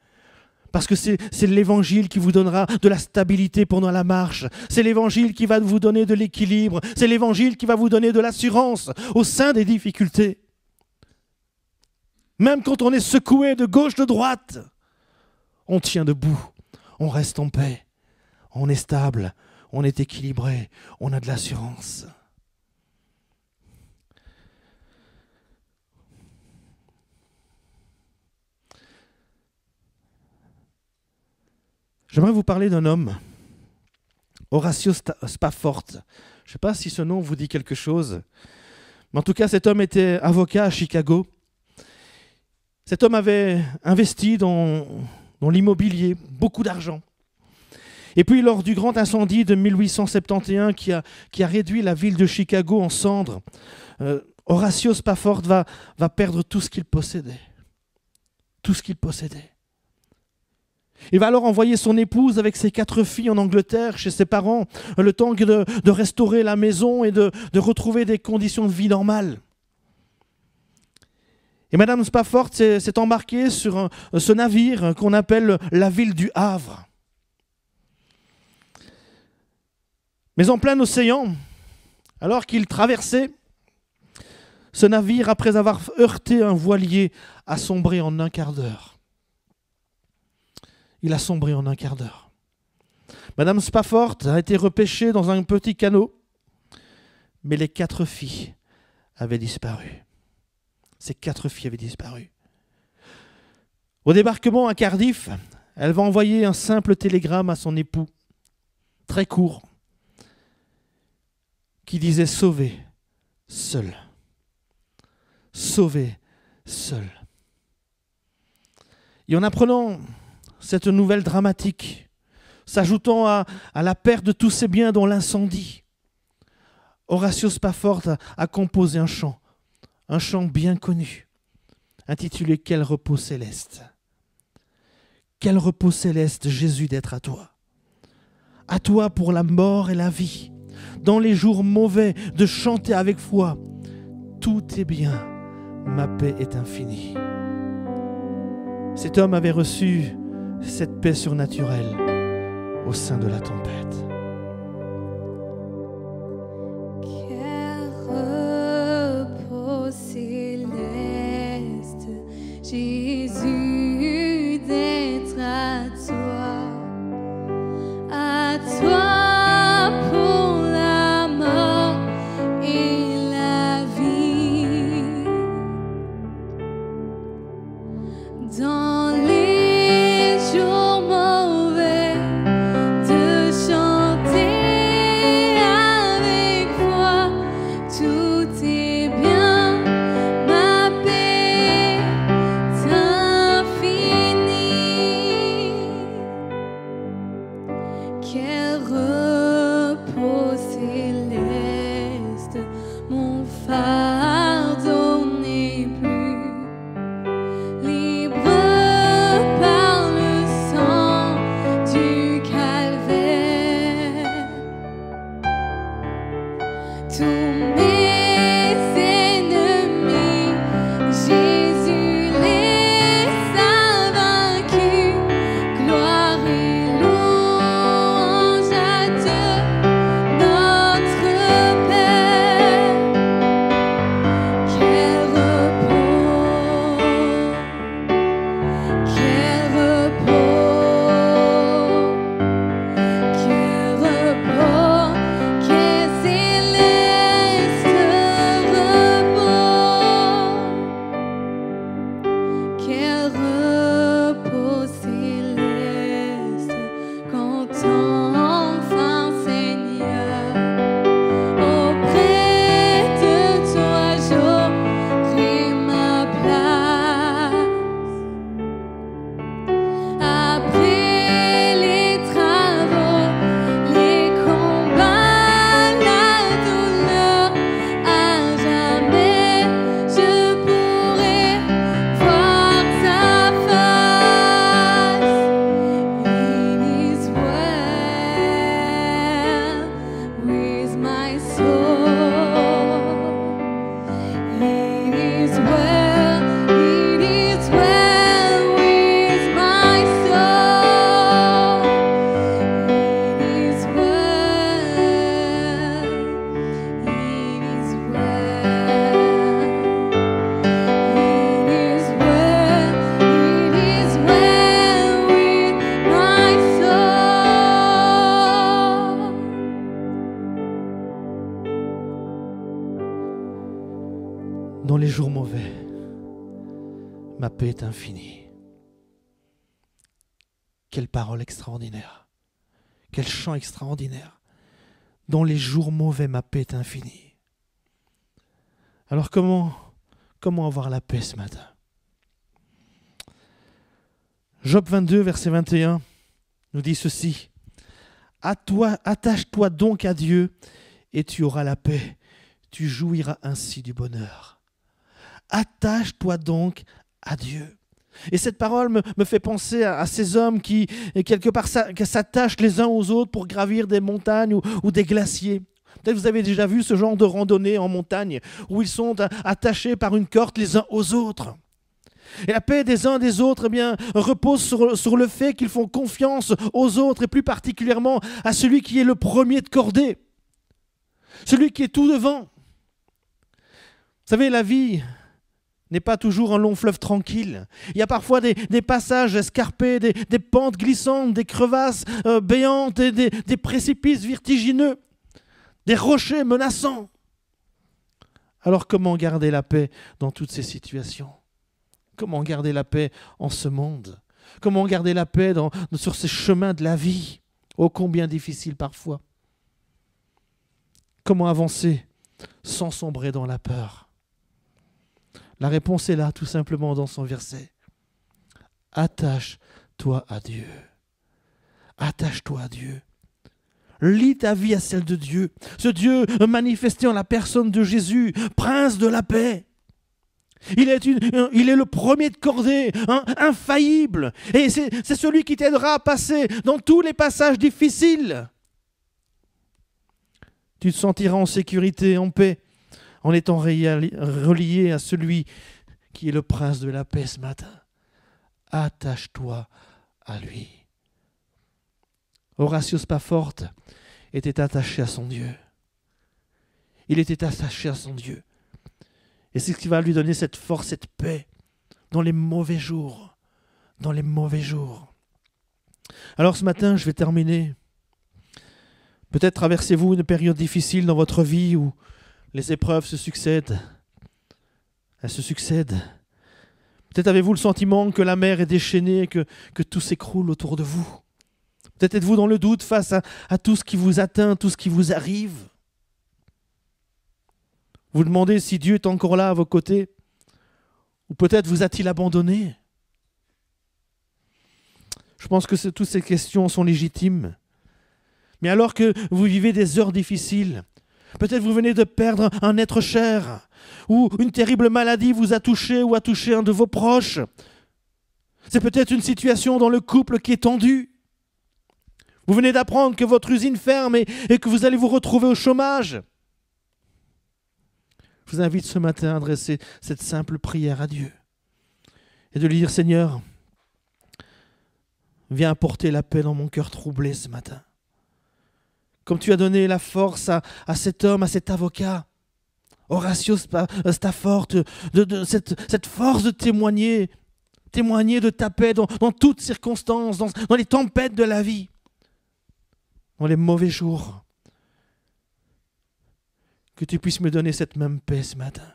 Parce que c'est l'Évangile qui vous donnera de la stabilité pendant la marche. C'est l'Évangile qui va vous donner de l'équilibre. C'est l'Évangile qui va vous donner de l'assurance au sein des difficultés. Même quand on est secoué de gauche, de droite, on tient debout, on reste en paix, on est stable, on est équilibré, on a de l'assurance. J'aimerais vous parler d'un homme, Horatio Spafford. Je ne sais pas si ce nom vous dit quelque chose, mais en tout cas, cet homme était avocat à Chicago. Cet homme avait investi dans l'immobilier, beaucoup d'argent. Et puis, lors du grand incendie de 1871 qui a réduit la ville de Chicago en cendres, Horatio Spafford va perdre tout ce qu'il possédait. Tout ce qu'il possédait. Il va alors envoyer son épouse avec ses 4 filles en Angleterre, chez ses parents, le temps de restaurer la maison et de retrouver des conditions de vie normales. Et Madame Spafford s'est embarquée sur ce navire qu'on appelle la ville du Havre. Mais en plein océan, alors qu'il traversait, ce navire, après avoir heurté un voilier, a sombré en un quart d'heure. Il a sombré en un quart d'heure. Madame Spafford a été repêchée dans un petit canot, mais les 4 filles avaient disparu. Ces 4 filles avaient disparu. Au débarquement à Cardiff, elle va envoyer un simple télégramme à son époux, très court, qui disait « Sauvé, seul. Sauvé, seul. » Et en apprenant cette nouvelle dramatique, s'ajoutant à la perte de tous ses biens dans l'incendie, Horatio Spafford a composé un chant bien connu, intitulé « Quel repos céleste ». Quel repos céleste, Jésus, d'être à toi. À toi pour la mort et la vie. Dans les jours mauvais, de chanter avec foi. Tout est bien, ma paix est infinie. Cet homme avait reçu cette paix surnaturelle au sein de la tempête. Quel repos céleste, Jésus, d'être à toi pour la mort et la vie. Dans les jours mauvais, de chanter avec foi, tout est bien, ma paix est infinie. Quel repos céleste, mon fardeau n'est plus libre par le sang du calvaire. Tous mes ennemis, Jésus les a vaincus. Gloire et louange à Dieu, notre Père. Quel repos, quel repos, quel céleste repos. Quel repos céleste quand enfin, Seigneur, auprès de toi j'aurai ma place. Après les travaux, les combats, la douleur, à jamais je pourrai voir ta face. It is well with my soul. It is well with my soul. It is well, it is well. It is well with my soul. Dans les jours mauvais, ma paix est infinie. Quelle parole extraordinaire. Quel chant extraordinaire. Dans les jours mauvais, ma paix est infinie. Alors comment avoir la paix ce matin? Job 22, verset 21, nous dit ceci. Attache-toi donc à Dieu et tu auras la paix. Tu jouiras ainsi du bonheur. Attache-toi donc à Dieu. Et cette parole me fait penser à ces hommes qui, quelque part, s'attachent les uns aux autres pour gravir des montagnes ou des glaciers. Peut-être vous avez déjà vu ce genre de randonnée en montagne où ils sont attachés par une corde les uns aux autres. Et la paix des uns des autres repose sur le fait qu'ils font confiance aux autres et plus particulièrement à celui qui est le premier de cordée, celui qui est tout devant. Vous savez, la vie n'est pas toujours un long fleuve tranquille. Il y a parfois des passages escarpés, des pentes glissantes, des crevasses béantes, des précipices vertigineux, des rochers menaçants. Alors comment garder la paix dans toutes ces situations ? Comment garder la paix en ce monde ? Comment garder la paix sur ces chemins de la vie, ô combien difficiles parfois ? Comment avancer sans sombrer dans la peur ? La réponse est là, tout simplement dans son verset. Attache-toi à Dieu. Attache-toi à Dieu. Lie ta vie à celle de Dieu. Ce Dieu manifesté en la personne de Jésus, prince de la paix. Il est le premier de cordée, infaillible. Et c'est celui qui t'aidera à passer dans tous les passages difficiles. Tu te sentiras en sécurité, en paix, en étant relié à celui qui est le prince de la paix ce matin. Attache-toi à lui. Horatio Spafford était attaché à son Dieu. Il était attaché à son Dieu. Et c'est ce qui va lui donner cette force, cette paix dans les mauvais jours. Dans les mauvais jours. Alors ce matin, je vais terminer. Peut-être traversez-vous une période difficile dans votre vie où les épreuves se succèdent. Elles se succèdent. Peut-être avez-vous le sentiment que la mer est déchaînée, que tout s'écroule autour de vous. Peut-être êtes-vous dans le doute face à tout ce qui vous atteint, tout ce qui vous arrive. Vous demandez si Dieu est encore là à vos côtés, ou peut-être vous a-t-il abandonné. Je pense que toutes ces questions sont légitimes. Mais alors que vous vivez des heures difficiles, peut-être vous venez de perdre un être cher, ou une terrible maladie vous a touché ou a touché un de vos proches. C'est peut-être une situation dans le couple qui est tendue. Vous venez d'apprendre que votre usine ferme et que vous allez vous retrouver au chômage. Je vous invite ce matin à adresser cette simple prière à Dieu et de lui dire, Seigneur, viens apporter la paix dans mon cœur troublé ce matin. Comme tu as donné la force à cet homme, à cet avocat, Horatio Spafford, cette force de témoigner de ta paix dans toutes circonstances, dans les tempêtes de la vie, dans les mauvais jours. Que tu puisses me donner cette même paix ce matin.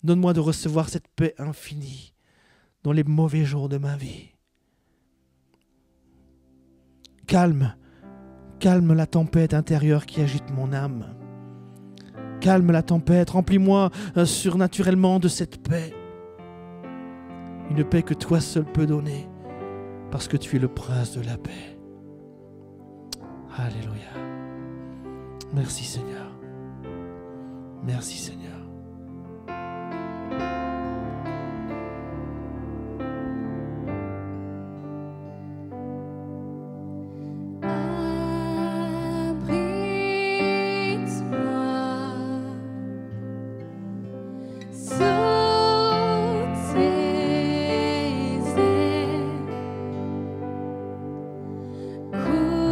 Donne-moi de recevoir cette paix infinie dans les mauvais jours de ma vie. Calme la tempête intérieure qui agite mon âme. Calme la tempête, remplis-moi surnaturellement de cette paix. Une paix que toi seul peux donner, parce que tu es le prince de la paix. Alléluia. Merci Seigneur. Merci Seigneur. Couvre-moi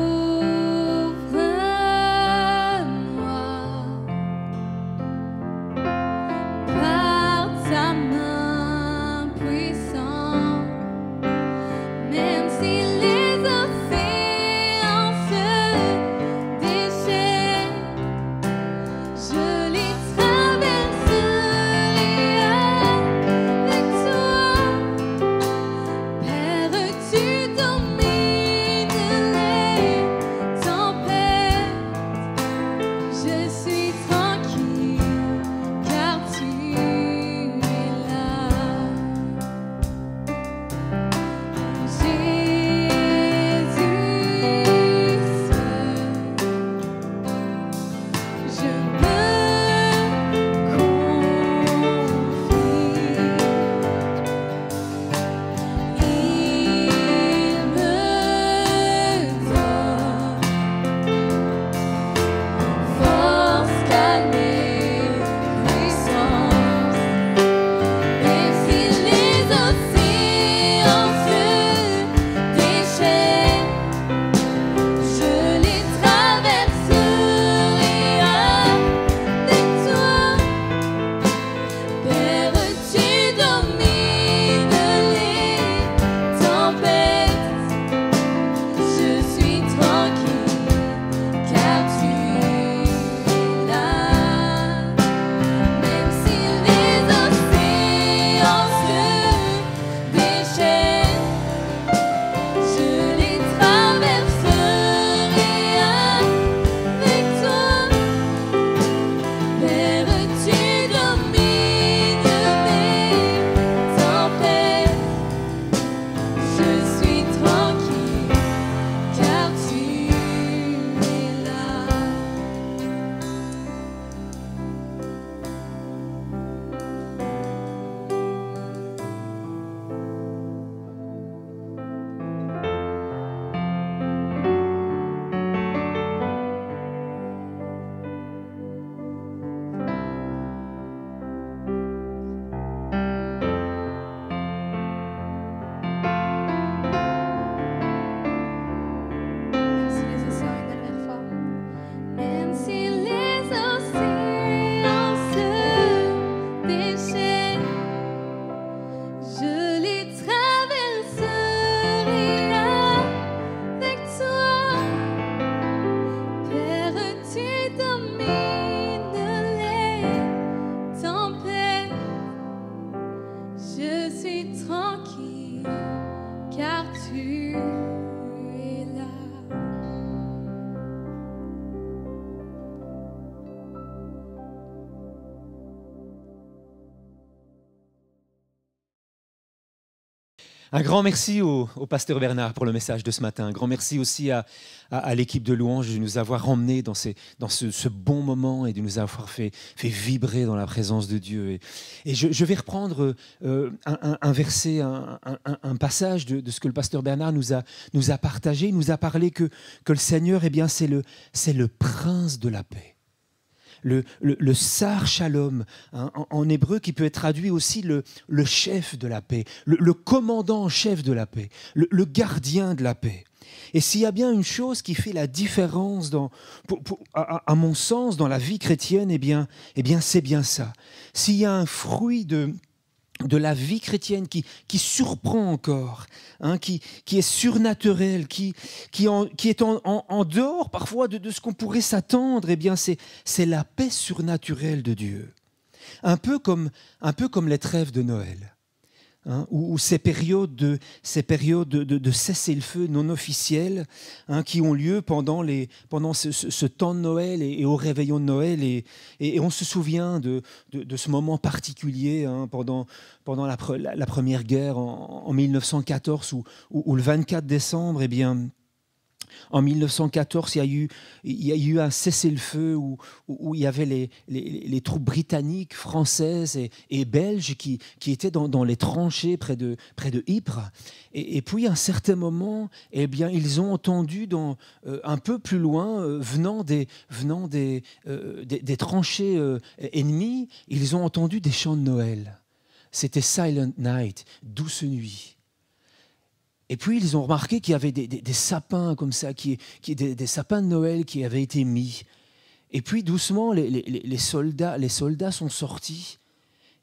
Un grand merci au pasteur Bernard pour le message de ce matin. Un grand merci aussi à l'équipe de louange de nous avoir emmenés dans ce bon moment et de nous avoir fait vibrer dans la présence de Dieu. Et je vais reprendre un verset, un passage de ce que le pasteur Bernard nous a partagé. Il nous a parlé que le Seigneur, eh bien, c'est le prince de la paix. Le Sar Shalom, hein, en hébreu, qui peut être traduit aussi le chef de la paix, le commandant en chef de la paix, le gardien de la paix. Et s'il y a bien une chose qui fait la différence, à mon sens, dans la vie chrétienne, eh bien c'est bien ça. S'il y a un fruit de la vie chrétienne qui surprend encore, hein, qui est surnaturel, qui est en dehors parfois de ce qu'on pourrait s'attendre, eh bien c'est la paix surnaturelle de Dieu. Un peu comme les trêves de Noël. Hein, ou ces périodes de cessez-le-feu non officiels, hein, qui ont lieu pendant ce temps de Noël et au réveillon de Noël. Et on se souvient de ce moment particulier, hein, pendant la Première Guerre en 1914, où le 24 décembre, eh bien, en 1914, il y a eu un cessez-le-feu où il y avait les troupes britanniques, françaises et belges qui étaient dans les tranchées près de Ypres. Et puis, à un certain moment, eh bien, ils ont entendu un peu plus loin, venant des tranchées ennemies, ils ont entendu des chants de Noël. C'était Silent Night, douce nuit. Et puis, ils ont remarqué qu'il y avait des sapins comme ça, des sapins de Noël qui avaient été mis. Et puis, doucement, les soldats sont sortis.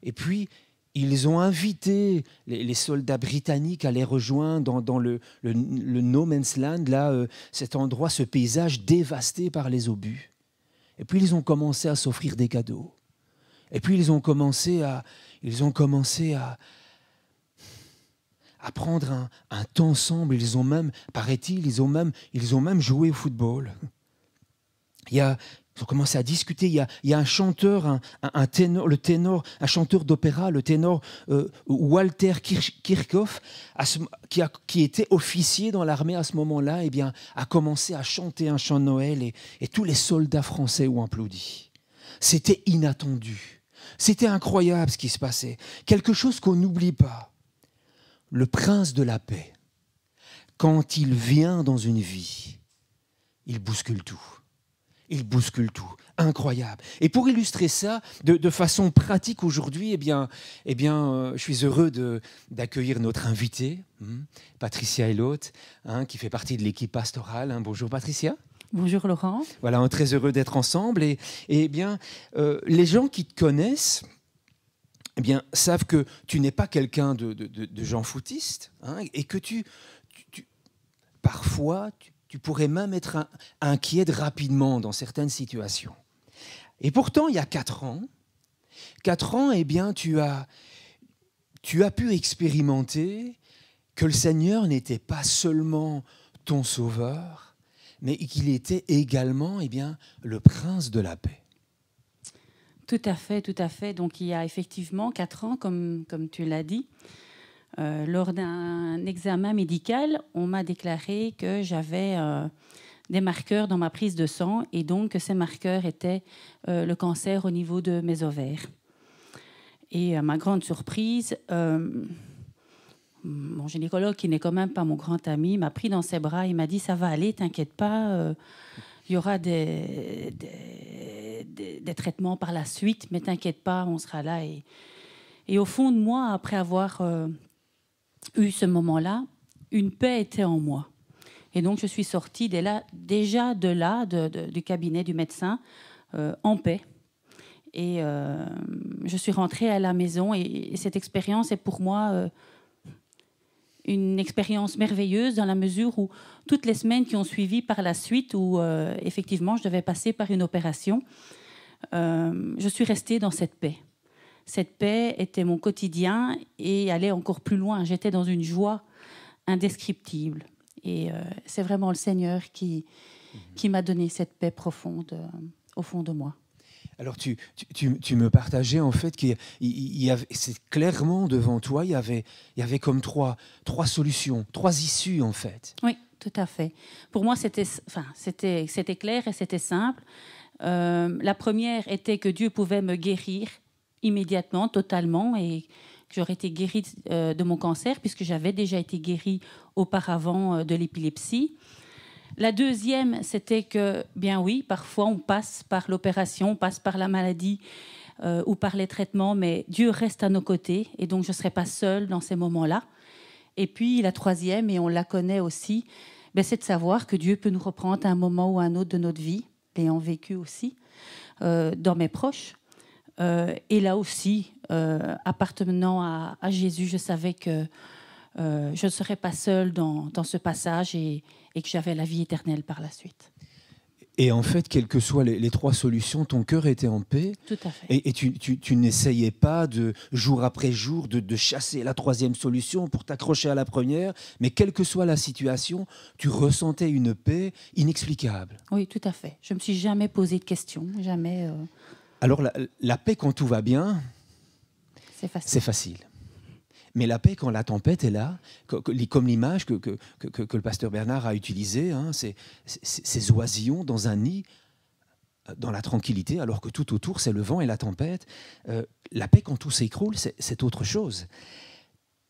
Et puis, ils ont invité les soldats britanniques à les rejoindre dans le No Man's Land, là, cet endroit, ce paysage dévasté par les obus. Et puis, ils ont commencé à s'offrir des cadeaux. Et puis, ils ont commencé à prendre un temps ensemble. Ils ont même, paraît-il, ils ont même joué au football. Ils ont commencé à discuter. Il y a un chanteur, un chanteur d'opéra, le ténor Walter Kirchhoff, qui était officier dans l'armée à ce moment-là, eh bien, a commencé à chanter un chant de Noël et tous les soldats français ont applaudi. C'était inattendu. C'était incroyable ce qui se passait. Quelque chose qu'on n'oublie pas. Le prince de la paix, quand il vient dans une vie, il bouscule tout. Il bouscule tout. Incroyable. Et pour illustrer ça de façon pratique aujourd'hui, eh bien, je suis heureux d'accueillir notre invitée, Patricia Elot, qui fait partie de l'équipe pastorale. Bonjour Patricia. Bonjour Laurent. Voilà, on est très heureux d'être ensemble. Et bien, les gens qui te connaissent, eh bien, savent que tu n'es pas quelqu'un de Jean foutiste, et que parfois, tu pourrais même être inquiète rapidement dans certaines situations. Et pourtant, il y a 4 ans, eh bien, tu as pu expérimenter que le Seigneur n'était pas seulement ton sauveur, mais qu'il était également, eh bien, le prince de la paix. Tout à fait, tout à fait. Donc, il y a effectivement 4 ans, comme tu l'as dit, lors d'un examen médical, on m'a déclaré que j'avais des marqueurs dans ma prise de sang et donc que ces marqueurs étaient le cancer au niveau de mes ovaires. Et à ma grande surprise, mon gynécologue, qui n'est quand même pas mon grand ami, m'a pris dans ses bras. Il m'a dit « Ça va aller, t'inquiète pas, il y aura des traitements par la suite, mais t'inquiète pas, on sera là. » Et au fond de moi, après avoir eu ce moment-là, une paix était en moi. Et donc, je suis sortie déjà du cabinet du médecin en paix. Et je suis rentrée à la maison. Et cette expérience est pour moi une expérience merveilleuse dans la mesure où toutes les semaines qui ont suivi par la suite, où effectivement, je devais passer par une opération, je suis restée dans cette paix. Cette paix était mon quotidien et allait encore plus loin. J'étais dans une joie indescriptible. Et c'est vraiment le Seigneur qui m'a donné cette paix profonde au fond de moi. Alors tu me partageais en fait c'est clairement devant toi, il y avait comme trois solutions, trois issues en fait. Oui, tout à fait. Pour moi, c'était clair et c'était simple. La première était que Dieu pouvait me guérir immédiatement, totalement, et que j'aurais été guérie de mon cancer, puisque j'avais déjà été guérie auparavant de l'épilepsie. La deuxième, c'était que, bien oui, parfois on passe par l'opération, on passe par la maladie ou par les traitements, mais Dieu reste à nos côtés, et donc je ne serai pas seule dans ces moments-là. Et puis la troisième, et on la connaît aussi, c'est de savoir que Dieu peut nous reprendre à un moment ou à un autre de notre vie, l'ayant vécu aussi, dans mes proches. Et là aussi, appartenant à Jésus, je savais que je ne serais pas seule dans ce passage et que j'avais la vie éternelle par la suite. Et en fait, quelles que soient les trois solutions, ton cœur était en paix. Tout à fait. Et tu n'essayais pas, jour après jour, de chasser la troisième solution pour t'accrocher à la première, mais quelle que soit la situation, tu ressentais une paix inexplicable. Oui, tout à fait. Je ne me suis jamais posé de questions, jamais... Alors, la paix quand tout va bien, c'est facile. Mais la paix quand la tempête est là, comme l'image que le pasteur Bernard a utilisée, hein, ces oisillons dans un nid, dans la tranquillité, alors que tout autour, c'est le vent et la tempête. La paix quand tout s'écroule, c'est autre chose.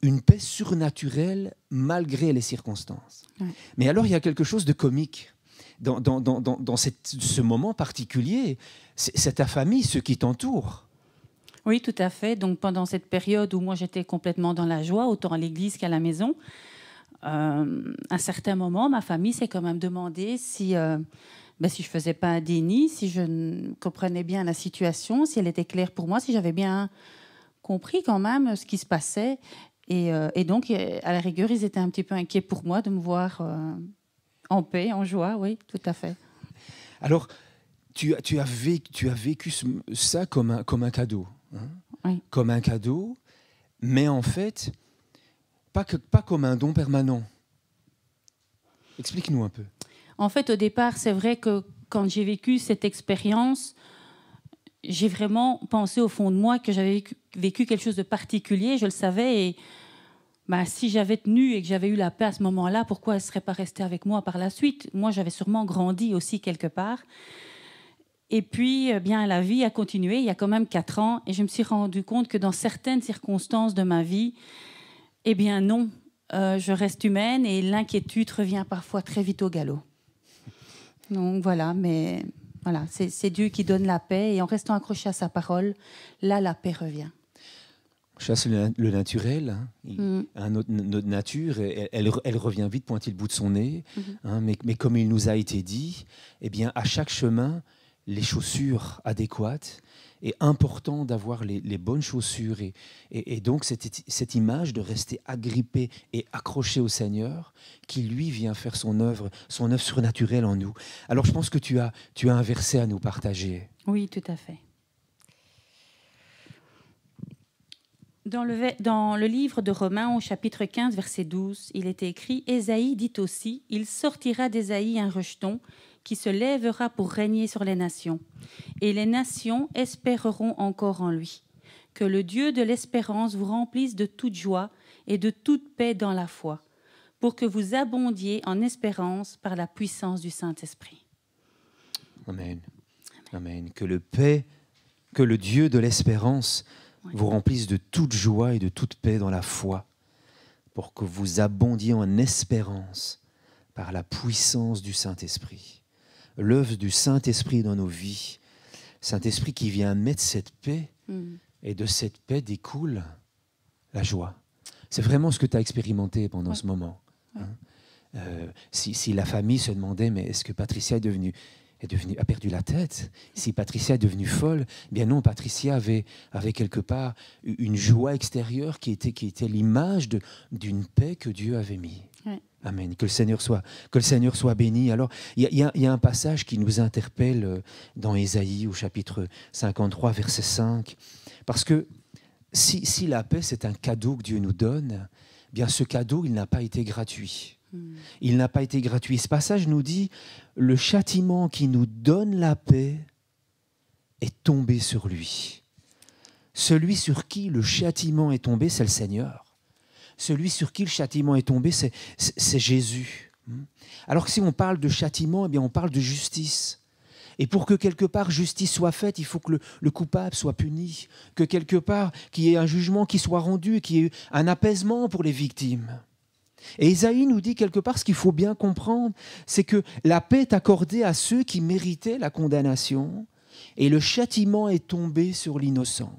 Une paix surnaturelle malgré les circonstances. Ouais. Mais alors, il y a quelque chose de comique. Dans ce moment particulier, c'est ta famille, ceux qui t'entourent. Oui, tout à fait. Donc, pendant cette période où moi, j'étais complètement dans la joie, autant à l'église qu'à la maison, à un certain moment, ma famille s'est quand même demandé si je ne faisais pas un déni, si je comprenais bien la situation, si elle était claire pour moi, si j'avais bien compris quand même ce qui se passait. Et donc, à la rigueur, ils étaient un petit peu inquiets pour moi de me voir en paix, en joie, oui, tout à fait. Alors, tu as vécu ça comme un cadeau. Hein, oui. Comme un cadeau, mais en fait, pas comme un don permanent. Explique-nous un peu. En fait, au départ, c'est vrai que quand j'ai vécu cette expérience, j'ai vraiment pensé au fond de moi que j'avais vécu quelque chose de particulier, je le savais, et si j'avais tenu et que j'avais eu la paix à ce moment-là, pourquoi elle ne serait pas restée avec moi par la suite? Moi, j'avais sûrement grandi aussi quelque part. Et puis, la vie a continué. Il y a quand même 4 ans. Et je me suis rendu compte que dans certaines circonstances de ma vie, non, je reste humaine et l'inquiétude revient parfois très vite au galop. Donc voilà, mais voilà, c'est Dieu qui donne la paix. Et en restant accroché à sa parole, là, la paix revient. On chasse le naturel, hein. Notre nature, elle revient vite pointer le bout de son nez. Hein, mais comme il nous a été dit, à chaque chemin, les chaussures adéquates. Et important d'avoir les bonnes chaussures. Et donc, cette image de rester agrippé et accroché au Seigneur, qui, lui, vient faire son œuvre surnaturelle en nous. Alors, je pense que tu as un verset à nous partager. Oui, tout à fait. Dans le livre de Romains, au chapitre 15, verset 12, il est écrit « Ésaïe dit aussi, il sortira d'Ésaïe un rejeton, qui se lèvera pour régner sur les nations. Et les nations espéreront encore en lui. Que le Dieu de l'espérance vous remplisse de toute joie et de toute paix dans la foi, pour que vous abondiez en espérance par la puissance du Saint-Esprit. » Amen. Amen. Que le Dieu de l'espérance vous remplisse de toute joie et de toute paix dans la foi, pour que vous abondiez en espérance par la puissance du Saint-Esprit. L'œuvre du Saint-Esprit dans nos vies, Saint-Esprit qui vient mettre cette paix, et de cette paix découle la joie. C'est vraiment ce que tu as expérimenté pendant ce moment. Hein. Si la famille se demandait, mais est-ce que Patricia a perdu la tête? Si Patricia est devenue folle, bien non, Patricia avait quelque part une joie extérieure qui était l'image d'une paix que Dieu avait mise. Amen. Que le Seigneur soit béni. Alors, il y a un passage qui nous interpelle dans Ésaïe, au chapitre 53, verset 5. Parce que si la paix, c'est un cadeau que Dieu nous donne, bien ce cadeau, il n'a pas été gratuit. Il n'a pas été gratuit. Ce passage nous dit, le châtiment qui nous donne la paix est tombé sur lui. Celui sur qui le châtiment est tombé, c'est le Seigneur. Celui sur qui le châtiment est tombé, c'est Jésus. Alors que si on parle de châtiment, eh bien on parle de justice. Et pour que quelque part justice soit faite, il faut que le coupable soit puni, que quelque part qu'il y ait un jugement qui soit rendu, qu'il y ait un apaisement pour les victimes. Et Isaïe nous dit quelque part ce qu'il faut bien comprendre, c'est que la paix est accordée à ceux qui méritaient la condamnation et le châtiment est tombé sur l'innocent.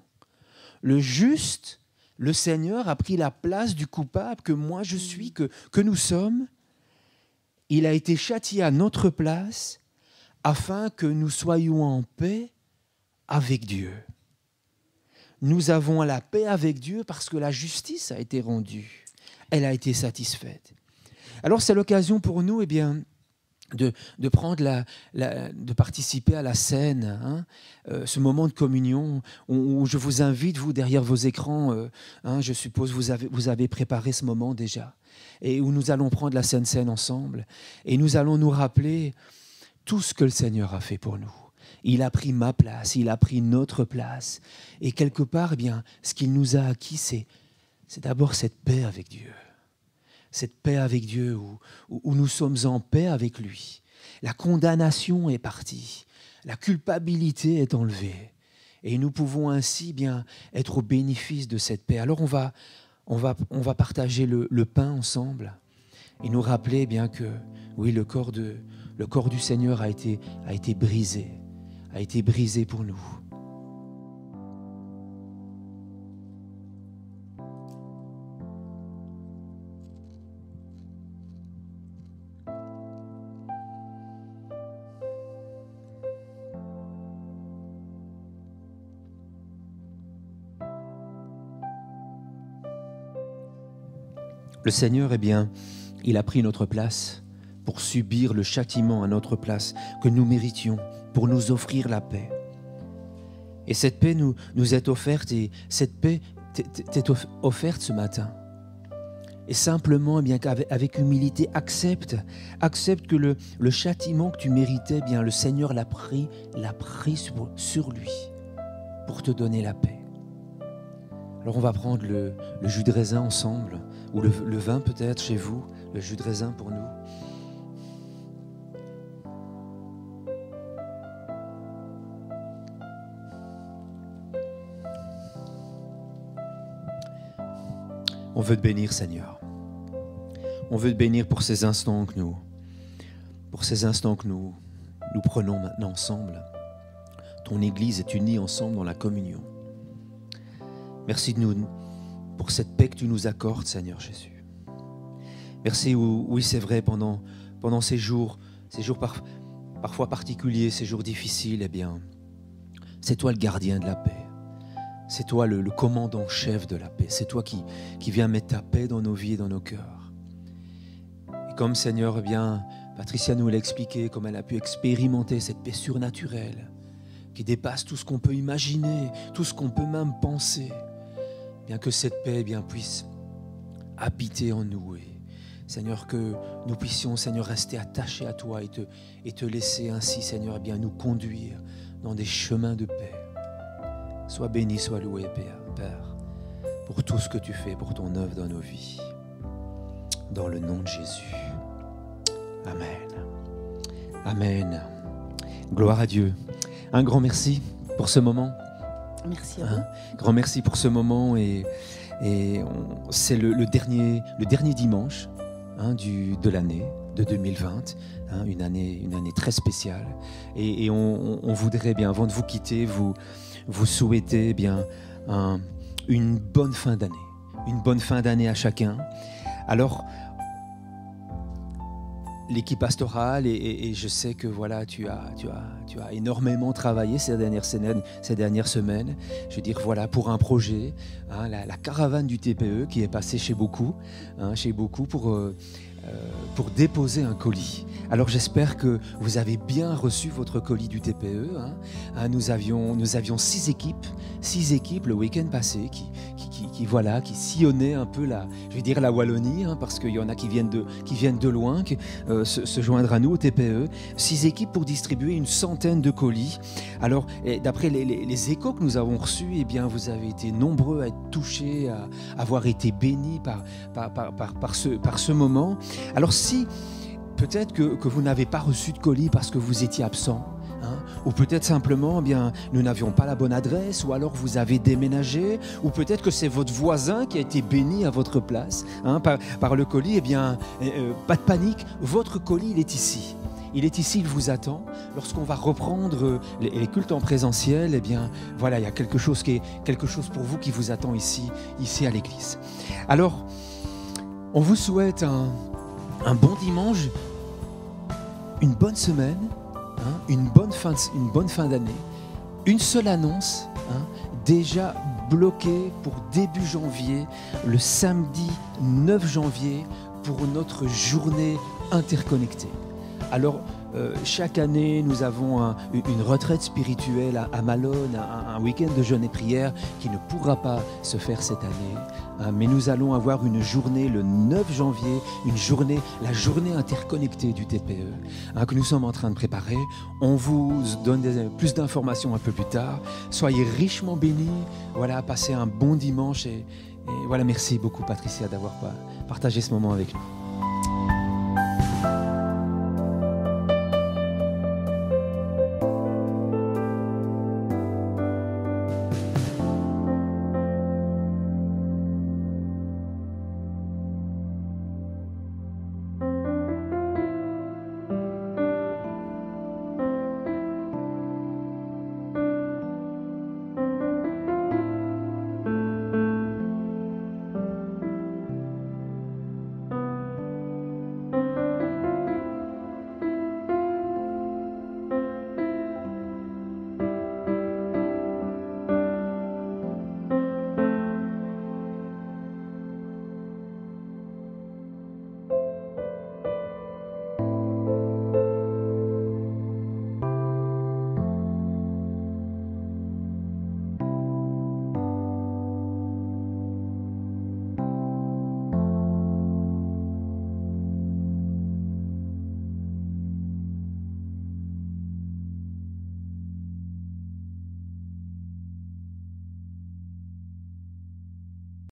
Le juste, le Seigneur a pris la place du coupable que moi je suis, que nous sommes. Il a été châtié à notre place afin que nous soyons en paix avec Dieu. Nous avons la paix avec Dieu parce que la justice a été rendue. Elle a été satisfaite. Alors c'est l'occasion pour nous de prendre de participer à la scène, ce moment de communion où je vous invite, vous derrière vos écrans, je suppose vous avez préparé ce moment déjà, et où nous allons prendre la Sainte Seine ensemble et nous allons nous rappeler tout ce que le Seigneur a fait pour nous. Il a pris ma place, il a pris notre place, et quelque part, ce qu'il nous a acquis, c'est d'abord cette paix avec Dieu. Cette paix avec Dieu où nous sommes en paix avec lui. La condamnation est partie, la culpabilité est enlevée et nous pouvons ainsi être au bénéfice de cette paix. Alors on va partager le pain ensemble et nous rappeler que oui, le corps du Seigneur a été brisé pour nous. Le Seigneur, il a pris notre place pour subir le châtiment à notre place que nous méritions, pour nous offrir la paix. Et cette paix nous est offerte, et cette paix t'est offerte ce matin. Et simplement, avec humilité, accepte que le châtiment que tu méritais, le Seigneur l'a pris sur lui pour te donner la paix. Alors on va prendre le jus de raisin ensemble, ou le vin peut-être chez vous, le jus de raisin pour nous. On veut te bénir, Seigneur. On veut te bénir pour ces instants que nous prenons maintenant ensemble. Ton Église est unie ensemble dans la communion. Merci pour cette paix que tu nous accordes, Seigneur Jésus. Merci, oui, c'est vrai, pendant ces jours parfois particuliers, ces jours difficiles, c'est toi le gardien de la paix. C'est toi le commandant-chef de la paix. C'est toi qui viens mettre ta paix dans nos vies et dans nos cœurs. Et comme, Seigneur, Patricia nous l'a expliqué, comme elle a pu expérimenter cette paix surnaturelle qui dépasse tout ce qu'on peut imaginer, tout ce qu'on peut même penser. Que cette paix puisse habiter en nous. Et, Seigneur, que nous puissions, Seigneur, rester attachés à toi et te laisser ainsi, Seigneur, nous conduire dans des chemins de paix. Sois béni, sois loué, Père, pour tout ce que tu fais, pour ton œuvre dans nos vies. Dans le nom de Jésus. Amen. Amen. Gloire à Dieu. Un grand merci pour ce moment. Merci à vous. Grand merci pour ce moment et c'est le dernier dimanche de l'année de 2020, une année très spéciale et on voudrait avant de vous quitter vous souhaiter une bonne fin d'année à chacun. Alors l'équipe pastorale et je sais que tu as énormément travaillé ces dernières semaines. Je veux dire pour un projet, la caravane du TPE qui est passée chez beaucoup pour déposer un colis. Alors j'espère que vous avez bien reçu votre colis du Nous avions 6 équipes le week-end passé qui voilà, qui sillonnaient un peu je vais dire la Wallonie, hein, parce qu'il y en a qui viennent de loin, qui se joindre à nous au TPE. 6 équipes pour distribuer une centaine de colis. Alors, d'après les échos que nous avons reçus, eh bien, vous avez été nombreux à être touchés, à avoir été bénis par ce moment. Alors, si peut-être que vous n'avez pas reçu de colis parce que vous étiez absent, hein, ou peut-être simplement, eh bien, nous n'avions pas la bonne adresse, ou alors vous avez déménagé, ou peut-être que c'est votre voisin qui a été béni à votre place, hein, par le colis, eh bien, pas de panique, votre colis, il est ici. Il est ici, il vous attend. Lorsqu'on va reprendre les cultes en présentiel, eh bien, voilà, il y a quelque chose pour vous qui vous attend ici à l'église. Alors, on vous souhaite un bon dimanche, une bonne semaine, hein, une bonne fin d'année. Une seule annonce, hein, déjà bloquée pour début janvier, le samedi 9 janvier, pour notre journée interconnectée. Alors, chaque année, nous avons une retraite spirituelle à Malone, un week-end de jeûne et prière qui ne pourra pas se faire cette année. Mais nous allons avoir une journée le 9 janvier, la journée interconnectée du TPE, que nous sommes en train de préparer. On vous donne plus d'informations un peu plus tard. Soyez richement bénis. Voilà, passez un bon dimanche. Et voilà, merci beaucoup Patricia d'avoir partagé ce moment avec nous.